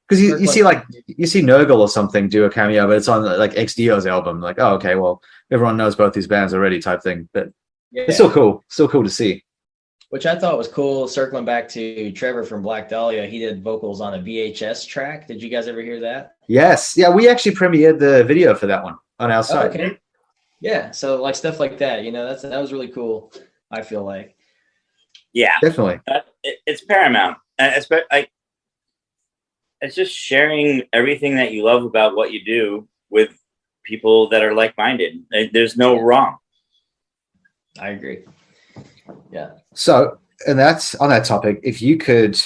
Because you see Nurgle or something do a cameo, but it's on like XDO's album. Like, oh, okay, well, everyone knows both these bands already, type thing. But it's still cool. Still cool to see. Which I thought was cool. Circling back to Trevor from Black Dahlia, he did vocals on a VHS track. Did you guys ever hear that? Yes. Yeah, we actually premiered the video for that one on our site. Okay. Yeah. So like stuff like that, that was really cool. I feel like. Yeah, definitely. It's paramount. It's just sharing everything that you love about what you do with people that are like-minded. There's no wrong. I agree. Yeah. So, and that's on that topic. If you could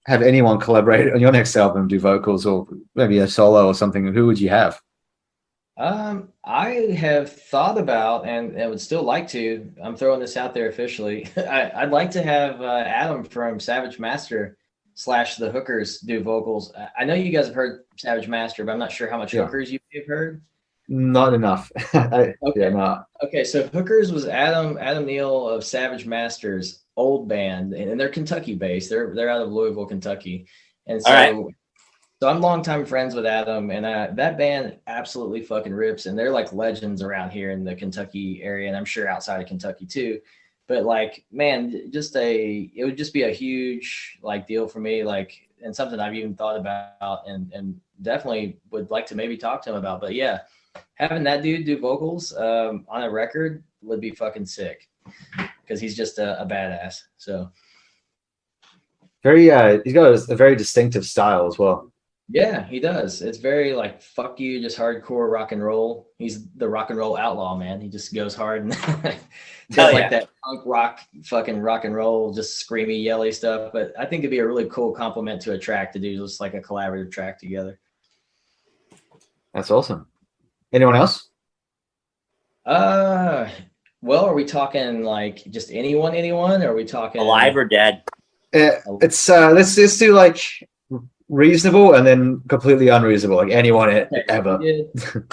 have anyone collaborate on your next album, do vocals or maybe a solo or something, who would you have? I have thought about and would still like to. I'm throwing this out there officially. I'd like to have Adam from Savage Master / the Hookers do vocals. I know you guys have heard Savage Master, but I'm not sure how much Hookers you've heard. Not enough. Okay. Yeah, not. Okay, so Hookers was Adam Neal of Savage Master's old band, and they're Kentucky based. They're out of Louisville, Kentucky, and so I'm longtime friends with Adam, and that band absolutely fucking rips, and they're like legends around here in the Kentucky area, and I'm sure outside of Kentucky too. But like, man, it would just be a huge like deal for me, like, and something I've even thought about, and definitely would like to maybe talk to him about. But yeah, having that dude do vocals on a record would be fucking sick because he's just a badass. So he's got a very distinctive style as well. Yeah, he does. It's very like fuck you, just hardcore rock and roll. He's the rock and roll outlaw, man. He just goes hard and does like that punk rock, fucking rock and roll, just screamy, yelly stuff. But I think it'd be a really cool compliment to a track to do just like a collaborative track together. That's awesome. Anyone else? Well, are we talking like just anyone? Or are we talking alive or dead? It's let's do like reasonable and then completely unreasonable, like anyone ever.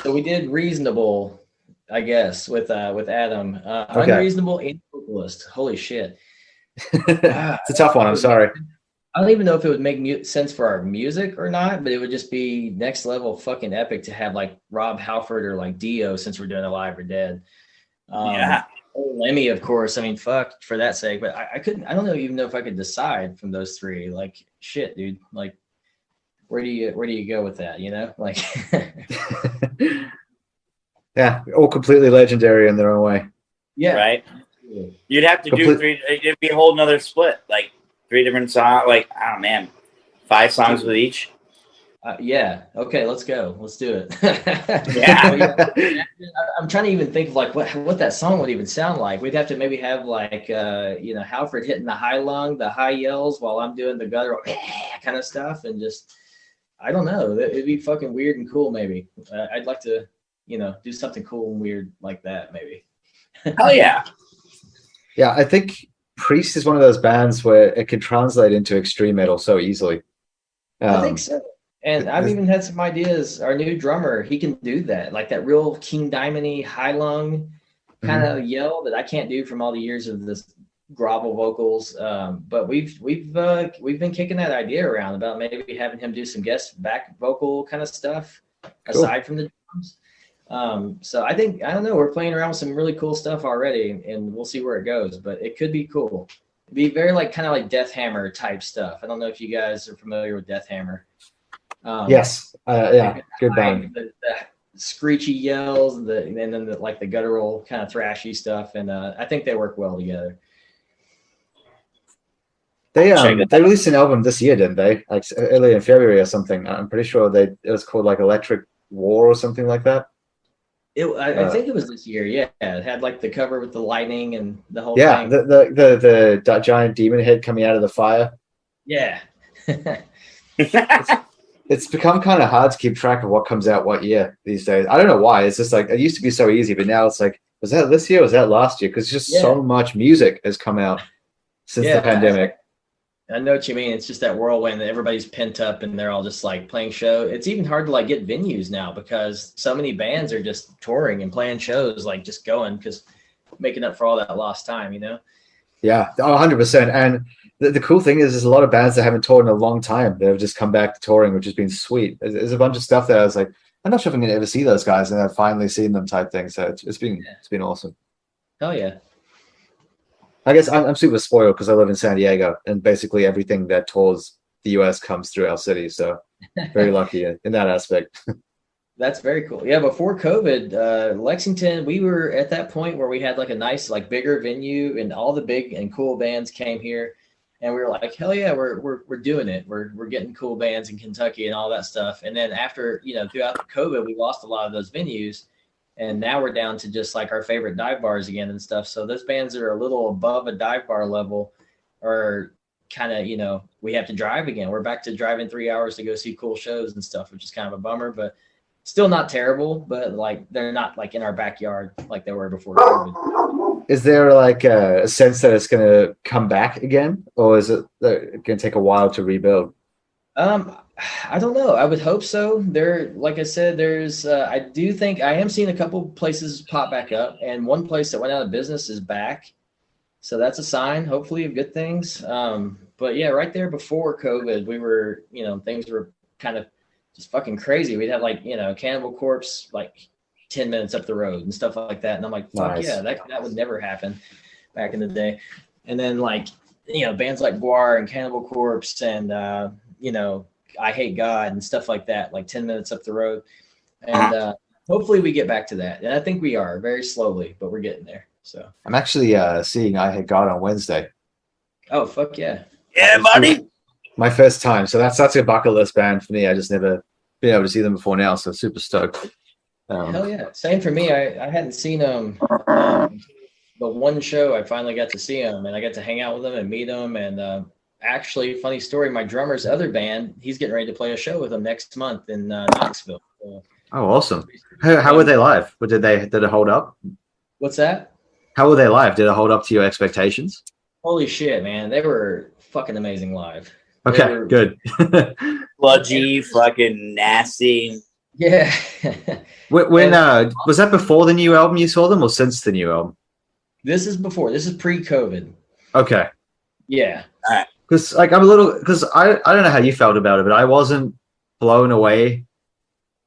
So we did reasonable, I guess, with Adam. Unreasonable and vocalist. Holy shit. It's a tough one. I'm sorry. I don't even know if it would make sense for our music or not, but it would just be next level fucking epic to have like Rob Halford or like Dio, since we're doing Alive or Dead. Lemmy, of course. I mean, fuck for that sake, but I couldn't. I don't even know if I could decide from those three. Like, shit, dude. Like, where do you go with that? Like, yeah, all completely legendary in their own way. Yeah, right. You'd have to do three. It'd be a whole nother split, like 3 different songs. Like, oh man, 5 songs with each. Yeah. Okay, let's go. Let's do it. Yeah. I'm trying to even think of like what that song would even sound like. We'd have to maybe have like Halford hitting the high lung, the high yells, while I'm doing the guttural kind of stuff, and just I don't know. It'd be fucking weird and cool. Maybe I'd like to do something cool and weird like that. Maybe. Hell yeah. Yeah, I think Priest is one of those bands where it can translate into extreme metal so easily. I think so. And I've even had some ideas. Our new drummer, he can do that, like that real King Diamond-y high lung kind of yell that I can't do from all the years of this grovel vocals. But we've been kicking that idea around about maybe having him do some guest back vocal kind of stuff aside from the drums. So I don't know, we're playing around with some really cool stuff already, and we'll see where it goes, but it could be cool. It'd be very kind of like Death Hammer type stuff. I don't know if you guys are familiar with Death Hammer. Yes. Yeah. Good band. The screechy yells, and then the guttural kind of thrashy stuff, and I think they work well together. They released an album this year, didn't they? Like early in February or something. I'm pretty sure it was called like Electric War or something like that. I think it was this year. Yeah, it had like the cover with the lightning and the whole thing. The giant demon head coming out of the fire. Yeah. It's become kind of hard to keep track of what comes out what year these days. I don't know why. It's just like it used to be so easy, but now it's like, was that this year? Was that last year? Because just so much music has come out since the pandemic. I know what you mean. It's just that whirlwind that everybody's pent up and they're all just like playing show. It's even hard to like get venues now because so many bands are just touring and playing shows, like just going because making up for all that lost time, you know? Yeah, 100%. And the cool thing is there's a lot of bands that haven't toured in a long time. They've just come back to touring, which has been sweet. There's a bunch of stuff that I was like, I'm not sure if I'm going to ever see those guys, and I've finally seen them type thing. So it's been awesome. Hell yeah. I guess I'm super spoiled because I live in San Diego, and basically everything that tours the US comes through our city. So very lucky in that aspect. That's very cool. Yeah, before COVID, Lexington, we were at that point where we had like a nice, like bigger venue, and all the big and cool bands came here, and we were like, hell yeah, we're doing it. We're getting cool bands in Kentucky and all that stuff. And then after, throughout COVID, we lost a lot of those venues. And now we're down to just like our favorite dive bars again and stuff. So those bands that are a little above a dive bar level are kind of, we have to drive again. We're back to driving 3 hours to go see cool shows and stuff, which is kind of a bummer, but still not terrible. But like, they're not like in our backyard like they were before COVID. Is there like a sense that it's going to come back again? Or is it going to take a while to rebuild? I don't know. I would hope so. Like I said, I do think I am seeing a couple places pop back up, and one place that went out of business is back. So that's a sign, hopefully, of good things. But yeah, right there before COVID, we were, things were kind of just fucking crazy. We'd have like, Cannibal Corpse, like 10 minutes up the road and stuff like that. And I'm like, fuck yeah, that would never happen back in the day. And then like, bands like Guar and Cannibal Corpse and, I Hate God and stuff like that, like 10 minutes up the road. And hopefully we get back to that. And I think we are very slowly, but we're getting there. So I'm actually seeing I Hate God on Wednesday. Oh, fuck yeah. Yeah, buddy. My first time. So that's a bucket list band for me. I just never been able to see them before now. So super stoked. Hell yeah. Same for me. I hadn't seen them. The one show I finally got to see them, and I got to hang out with them and meet them. And actually, funny story, my drummer's other band, he's getting ready to play a show with them next month in Knoxville. So, awesome. How were they live? Did it hold up? What's that? How were they live? Did it hold up to your expectations? Holy shit, man. They were fucking amazing live. Okay, good. Sludgy, fucking nasty. Yeah. When was that before the new album you saw them, or since the new album? This is before. This is pre-COVID. Okay. Yeah. All right. Because like I don't know how you felt about it, but I wasn't blown away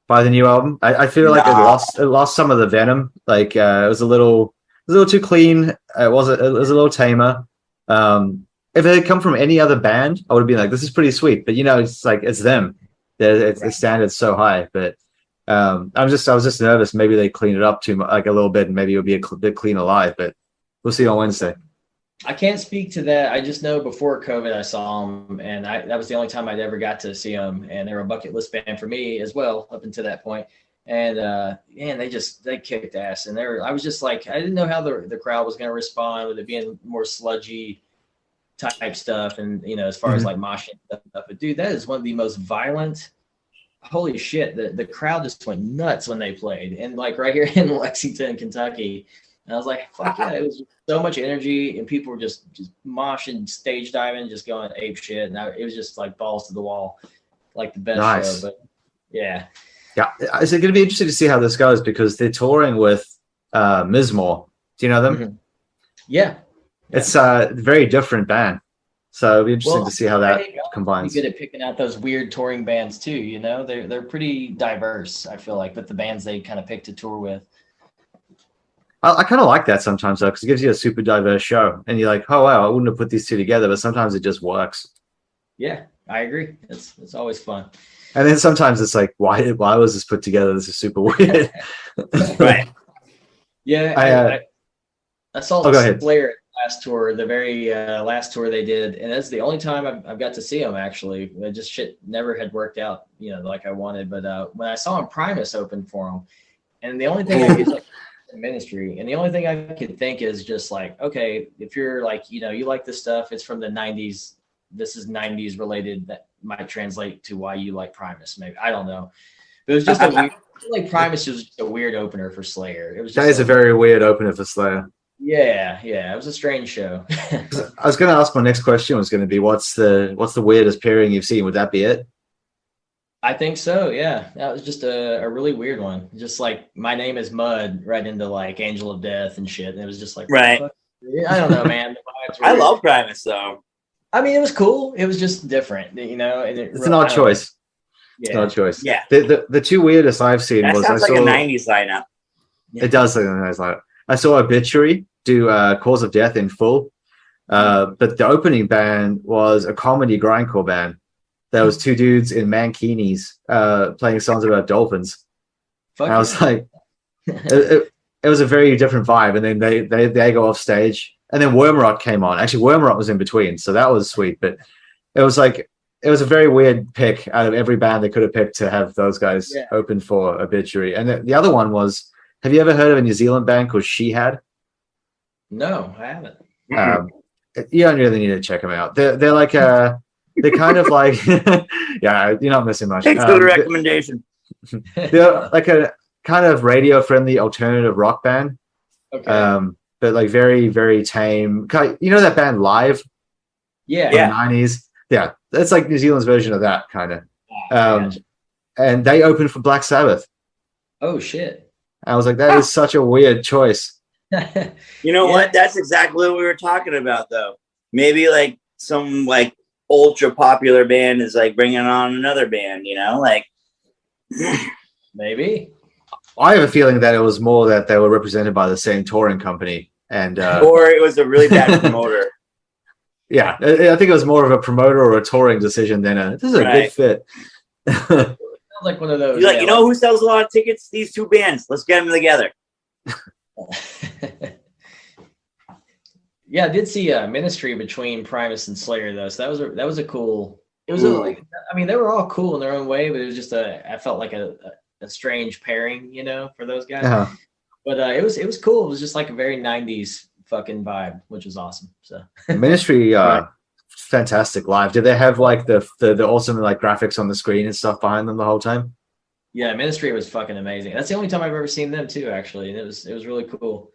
by the new album. I feel like it lost some of the venom. Like it was a little too clean. It was a little tamer. If it had come from any other band, I would have been like, this is pretty sweet. But it's like it's them. The standard's so high. But I was just nervous. Maybe they cleaned it up too much, like a little bit, and maybe it'll be a bit cleaner live. But we'll see on Wednesday. I can't speak to that. I just know before COVID I saw them, and that was the only time I'd ever got to see them, and they were a bucket list band for me as well up until that point. And man, they kicked ass, and I was just like, I didn't know how the crowd was going to respond with it being more sludgy type stuff, and as far as like moshing stuff. But dude, that is one of the most violent. Holy shit, the crowd just went nuts when they played, and like right here in Lexington, Kentucky. And I was like, fuck yeah, it was so much energy, and people were just moshing, stage diving, just going ape shit. And it was just like balls to the wall, like the best show. But yeah. Yeah. Is it going to be interesting to see how this goes, because they're touring with Mismore. Do you know them? Mm-hmm. Yeah. It's a very different band. So it'll be interesting to see how that combines. Pretty good at picking out those weird touring bands too. You know, they're pretty diverse. I feel like with the bands they kind of pick to tour with. I kind of like that sometimes though, because it gives you a super diverse show, and you're like, oh wow, I wouldn't have put these two together, but sometimes it just works. Yeah, I agree. It's always fun. And then sometimes it's like, why was this put together? This is super weird. Right. Yeah, I saw Slayer at the last tour, the very last tour they did, and that's the only time I've got to see them. Actually, it just shit never had worked out, you know, like I wanted. But when I saw him, Primus open for him, and the only thing is like Ministry, and the only thing I could think is just like, okay, if you're like, you know, you like this stuff, it's from the '90s. This is '90s related. That might translate to why you like Primus. Maybe I don't know. But it was just a weird. I feel like Primus was just a weird opener for Slayer. It was. Just that is a very weird opener for Slayer. Yeah, it was a strange show. I was going to ask, my next question was going to be, what's the weirdest pairing you've seen? Would that be it? I think so. Yeah, that was just a really weird one. Just like My Name Is Mud, right into like Angel of Death and shit. And it was just like, right. I don't know, man. I love Primus though. I mean, it was cool. It was just different, you know. And it's an odd choice. Yeah. It's an odd choice. Yeah. The two weirdest I've seen that was sounds like a '90s lineup. It does sound like a 90s lineup. I saw Obituary do Cause of Death in full, but the opening band was a comedy grindcore band. There was two dudes in mankinis playing songs about dolphins. And I was like, it was a very different vibe. And then they go off stage, and then Wormrot came on. Actually, Wormrot was in between, so that was sweet. But it was a very weird pick out of every band they could have picked to have those guys open for Obituary. And the other one was, have you ever heard of a New Zealand band called She Had? No, I haven't. You don't really need to check them out. They're like they're kind of like yeah, you're not missing much. Thanks for the recommendation. They're like a kind of radio friendly alternative rock band. Okay. But like very, very tame. You know that band Live? Yeah. In the 90s? Yeah. That's like New Zealand's version of that kind of. And they opened for Black Sabbath. Oh shit. I was like, that is such a weird choice. You know what? That's exactly what we were talking about, though. Maybe like some like ultra popular band is like bringing on another band, you know, like maybe. I have a feeling that it was more that they were represented by the same touring company, and or it was a really bad promoter. Yeah, I think it was more of a promoter or a touring decision than this is a good fit. Sounds like one of those. You're like, you know who sells a lot of tickets? These two bands. Let's get them together. Yeah, I did see a Ministry between Primus and Slayer though, so that was a cool. It was like, I mean, they were all cool in their own way, but it was just I felt like a strange pairing, you know, for those guys. Uh-huh. But it was cool. It was just like a very '90s fucking vibe, which was awesome. So Ministry, fantastic live. Did they have like the awesome like graphics on the screen and stuff behind them the whole time? Yeah, Ministry was fucking amazing. That's the only time I've ever seen them too, actually, and it was really cool.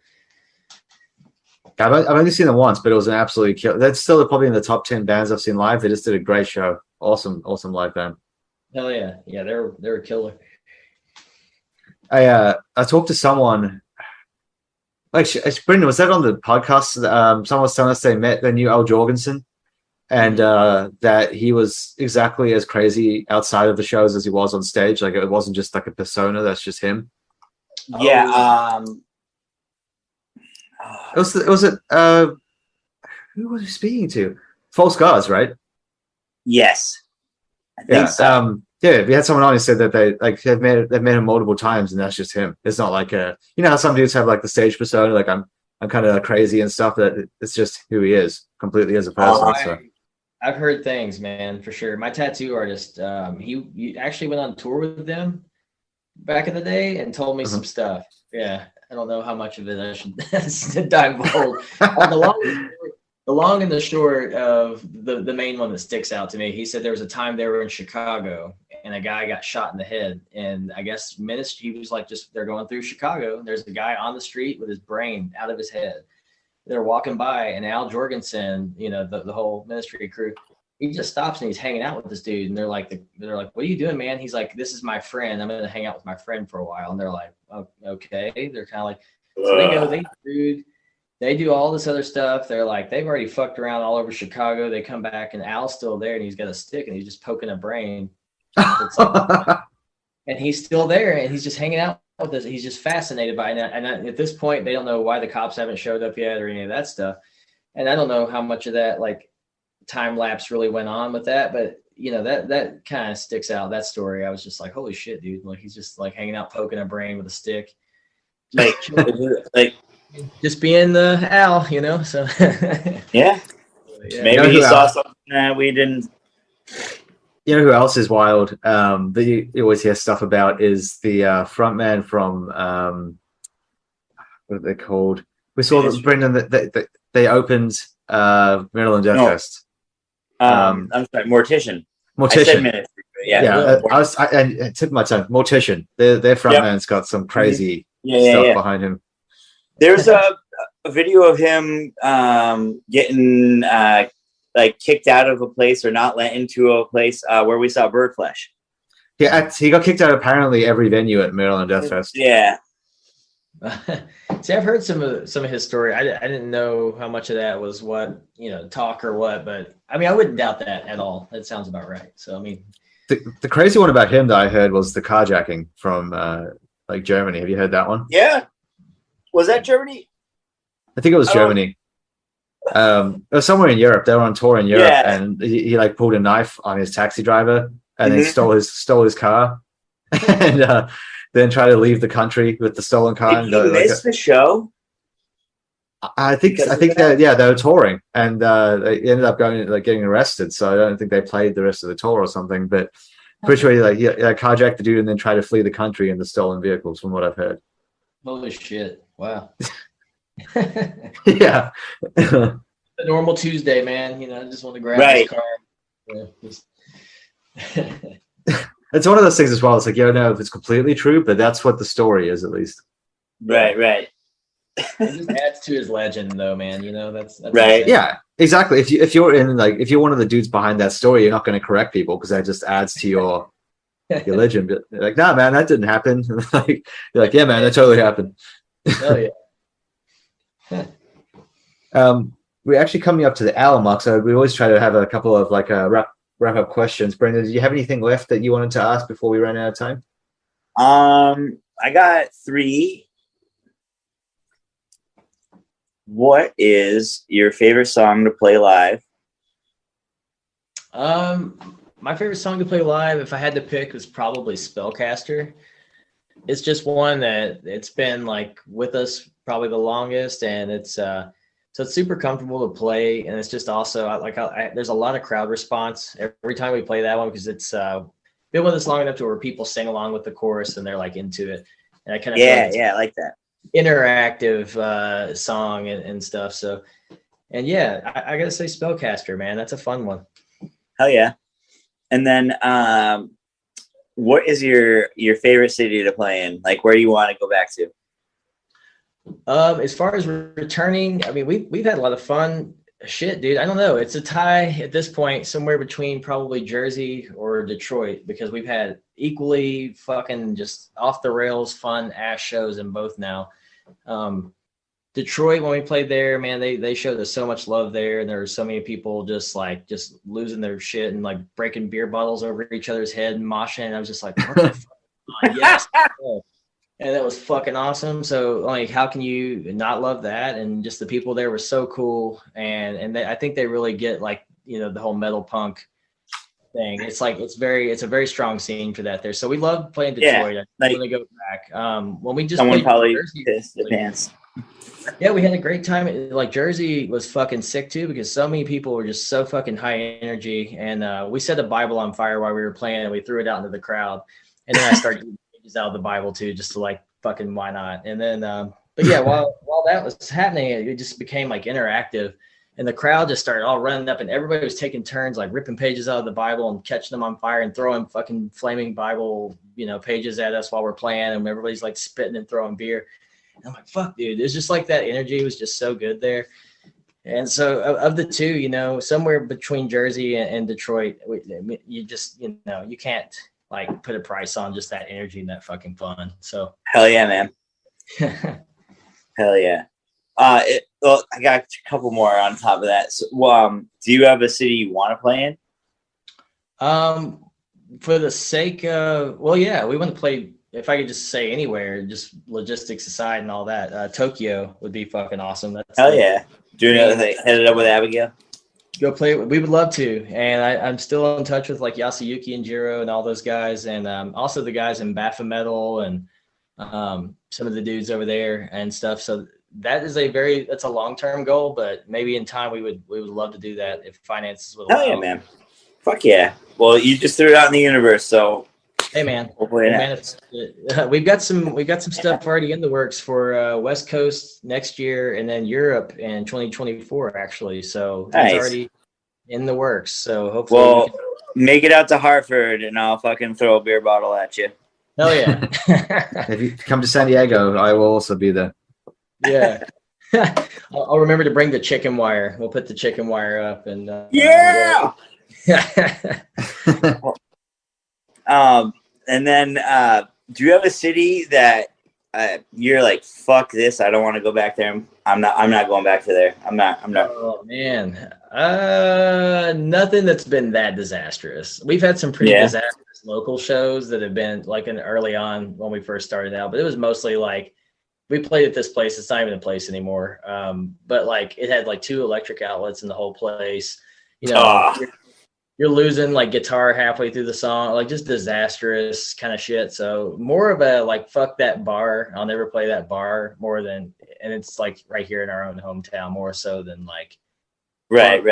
I've only seen them once, but it was an absolute kill. That's still probably in the top 10 bands I've seen live. They just did a great show. Awesome live band. Hell yeah, they're a killer. I talked to someone. Like Brendan, was that on the podcast? Someone was telling us they met the new Al Jorgensen, and that he was exactly as crazy outside of the shows as he was on stage. Like it wasn't just like a persona. That's just him. Yeah. Who was he speaking to? False Gods, right? Yes. I think so. Yeah, we had someone on who said that they've met him multiple times, and that's just him. It's not like you know how some dudes have like the stage persona, like I'm kind of crazy and stuff. That it's just who he is completely as a person. I've heard things, man, for sure. My tattoo artist, he actually went on tour with them back in the day and told me some stuff. Yeah, I don't know how much of it I should divulge. The long and the short of the main one that sticks out to me, he said there was a time they were in Chicago and a guy got shot in the head. And I guess he was like, they're going through Chicago and there's a guy on the street with his brain out of his head. They're walking by and Al Jorgensen, you know, the whole Ministry crew, he just stops and he's hanging out with this dude. And they're like, what are you doing, man? He's like, this is my friend. I'm going to hang out with my friend for a while. And they're like, oh, okay. They're kind of like, so they go, they dude. they do all this other stuff. They're like, they've already fucked around all over Chicago. They come back and Al's still there and he's got a stick and he's just poking a brain. And he's still there and he's just hanging out with us. He's just fascinated by it. And at this point, they don't know why the cops haven't showed up yet or any of that stuff. And I don't know how much of that like time lapse really went on with that, but you know, that kind of sticks out. That story, I was just like, holy shit, dude. Like he's just like hanging out, poking a brain with a stick. Like just being the Al, you know. So yeah. Maybe he saw something that we didn't. You know who else is wild? That you always hear stuff about is the frontman from what are they called? We saw that Brendan that they opened Maryland Death Fest. I'm sorry, Mortician. Mortician. I said Ministry, yeah. I took my time. Mortician. Their frontman's got some crazy stuff behind him. There's a video of him getting like kicked out of a place or not let into a place where we saw Bird Flesh. Yeah, he got kicked out of apparently every venue at Maryland Death Fest. Yeah. See, I've heard some of his story. I didn't know how much of that was what, you know, talk or what, but I mean, I wouldn't doubt that at all. That sounds about right. So, I mean, the crazy one about him that I heard was the carjacking from like Germany. Have you heard that one? Yeah. Was that Germany? I think it was Germany. It was somewhere in Europe. They were on tour in Europe, and he like pulled a knife on his taxi driver and then stole his car, and then tried to leave the country with the stolen car. Did you miss the show? I think they were touring, and they ended up getting arrested. So I don't think they played the rest of the tour or something. But pretty sure he carjacked the dude and then tried to flee the country in the stolen vehicles, from what I've heard. Holy shit! Wow. Yeah. A normal Tuesday, man. You know, I just want to grab his car. Yeah, it's one of those things as well. It's like, you don't know if it's completely true, but that's what the story is, at least. Right. It just adds to his legend, though, man. You know, that's right. Insane. Yeah, exactly. If you're one of the dudes behind that story, you're not going to correct people because that just adds to your legend. But you're like, nah, man, that didn't happen. You're like, yeah, man, that totally happened. Hell yeah. We're actually coming up to the hour mark, so we always try to have a couple of like wrap up questions. Brendan, did you have anything left that you wanted to ask before we ran out of time? I got 3. What is your favorite song to play live? My favorite song to play live, if I had to pick, was probably Spellcaster. It's just one that it's been like with us probably the longest, and it's so it's super comfortable to play, and it's just also there's a lot of crowd response every time we play that one because it's been with us long enough to where people sing along with the chorus and they're like into it, and I kind of I like that interactive song and stuff. So, and yeah, I gotta say Spellcaster, man, that's a fun one. Hell yeah! And then what is your favorite city to play in? Like, where do you want to go back to? As far as returning, I mean, we've had a lot of fun. Shit, dude, I don't know. It's a tie at this point, somewhere between probably Jersey or Detroit, because we've had equally fucking just off the rails fun ass shows in both now. Detroit, when we played there, man, they showed us so much love there, and there were so many people just losing their shit and like breaking beer bottles over each other's head and moshing. And I was just like, what the fuck? Yes. And that was fucking awesome. So like, how can you not love that? And just the people there were so cool. And I think they really get like, you know, the whole metal punk thing. It's like, it's a very strong scene for that there. So we love playing Detroit. Yeah, I want to go back. When we just someone played probably Jersey, pissed the pants. Yeah, we had a great time. Like Jersey was fucking sick too, because so many people were just so fucking high energy. And we set a Bible on fire while we were playing, and we threw it out into the crowd. And then I started eating pages out of the Bible too, just to like fucking why not. And then, but yeah, while that was happening, it just became like interactive, and the crowd just started all running up, and everybody was taking turns like ripping pages out of the Bible and catching them on fire and throwing fucking flaming Bible, you know, pages at us while we're playing, and everybody's like spitting and throwing beer. And I'm like, fuck, dude, it's just like that energy was just so good there. And so of the two, you know, somewhere between Jersey and Detroit, you just, you know, you can't like put a price on just that energy and that fucking fun. So hell yeah, man. Hell yeah. well, I got a couple more on top of that. So, do you have a city you want to play in? For the sake of, well, yeah, we want to play. If I could just say anywhere, just logistics aside and all that, Tokyo would be fucking awesome. Hell yeah! Do another thing. Head it up with Abigail. Go play. We would love to, and I'm still in touch with like Yasuyuki and Jiro and all those guys, and also the guys in Baphometal and some of the dudes over there and stuff. So that's a long-term goal, but maybe in time we would love to do that if finances would allow. Hell yeah, man! Fuck yeah! Well, you just threw it out in the universe, so. Hey man, we've got some stuff already in the works for West Coast next year, and then Europe in 2024 actually. So nice. It's already in the works. So hopefully, make it out to Hartford, and I'll fucking throw a beer bottle at you. Hell yeah! If you come to San Diego, I will also be there. Yeah, I'll remember to bring the chicken wire. We'll put the chicken wire up and yeah. And then, do you have a city that you're like, fuck this, I don't want to go back there. I'm not going back to there. I'm not. Oh man, nothing that's been that disastrous. We've had some pretty disastrous local shows that have been like in early on when we first started out, but it was mostly like we played at this place. It's not even a place anymore. But like it had like 2 electric outlets in the whole place. You know. You're losing like guitar halfway through the song, like just disastrous kind of shit. So more of a like, fuck that bar. I'll never play that bar more than, and it's like right here in our own hometown more so than like. Right.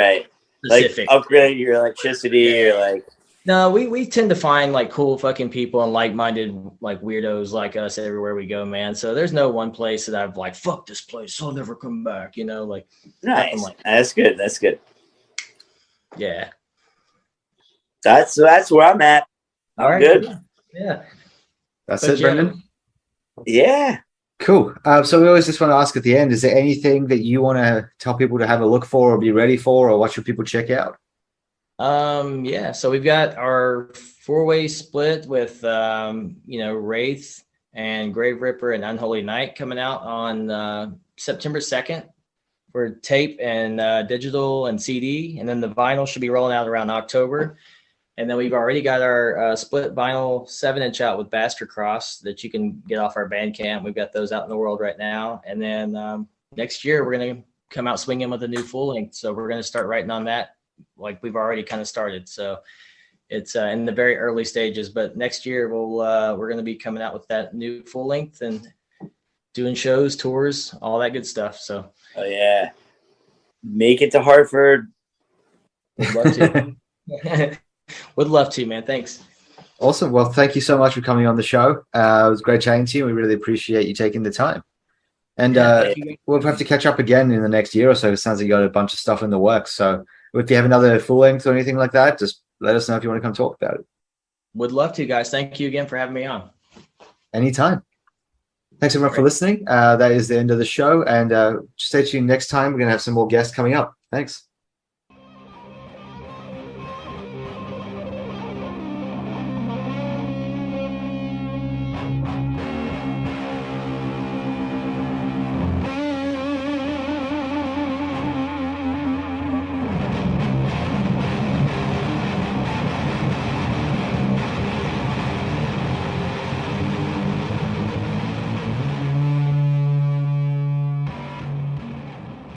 Specific. Like upgrade your electricity or like. No, we tend to find like cool fucking people and like-minded like weirdos like us everywhere we go, man. So there's no one place that I've like, fuck this place, I'll never come back, you know, like. Nice. Like That's good. Yeah. That's where I'm at. All right. Good. Yeah. That's it, Brendan? Yeah. Cool. So we always just want to ask at the end, is there anything that you want to tell people to have a look for or be ready for, or what should people check out? Yeah. So we've got our 4-way split with, Wraith and Grave Ripper and Unholy Night coming out on September 2nd. For tape and digital and CD, and then the vinyl should be rolling out around October. And then we've already got our split vinyl 7-inch out with Bastard Cross that you can get off our Bandcamp. We've got those out in the world right now. And then next year we're going to come out swinging with a new full length. So we're going to start writing on that, like we've already kind of started. So it's in the very early stages. But next year we're going to be coming out with that new full length and doing shows, tours, all that good stuff. So. Oh yeah, make it to Hartford. Would love to. Would love to, man. Thanks. Awesome. Well, thank you so much for coming on the show. It was great chatting to you. We really appreciate you taking the time. And we'll have to catch up again in the next year or so. It sounds like you got a bunch of stuff in the works. So if you have another full length or anything like that, just let us know if you want to come talk about it. Would love to, guys. Thank you again for having me on. Anytime. Thanks everyone for listening. That is the end of the show. And stay tuned next time. We're going to have some more guests coming up. Thanks.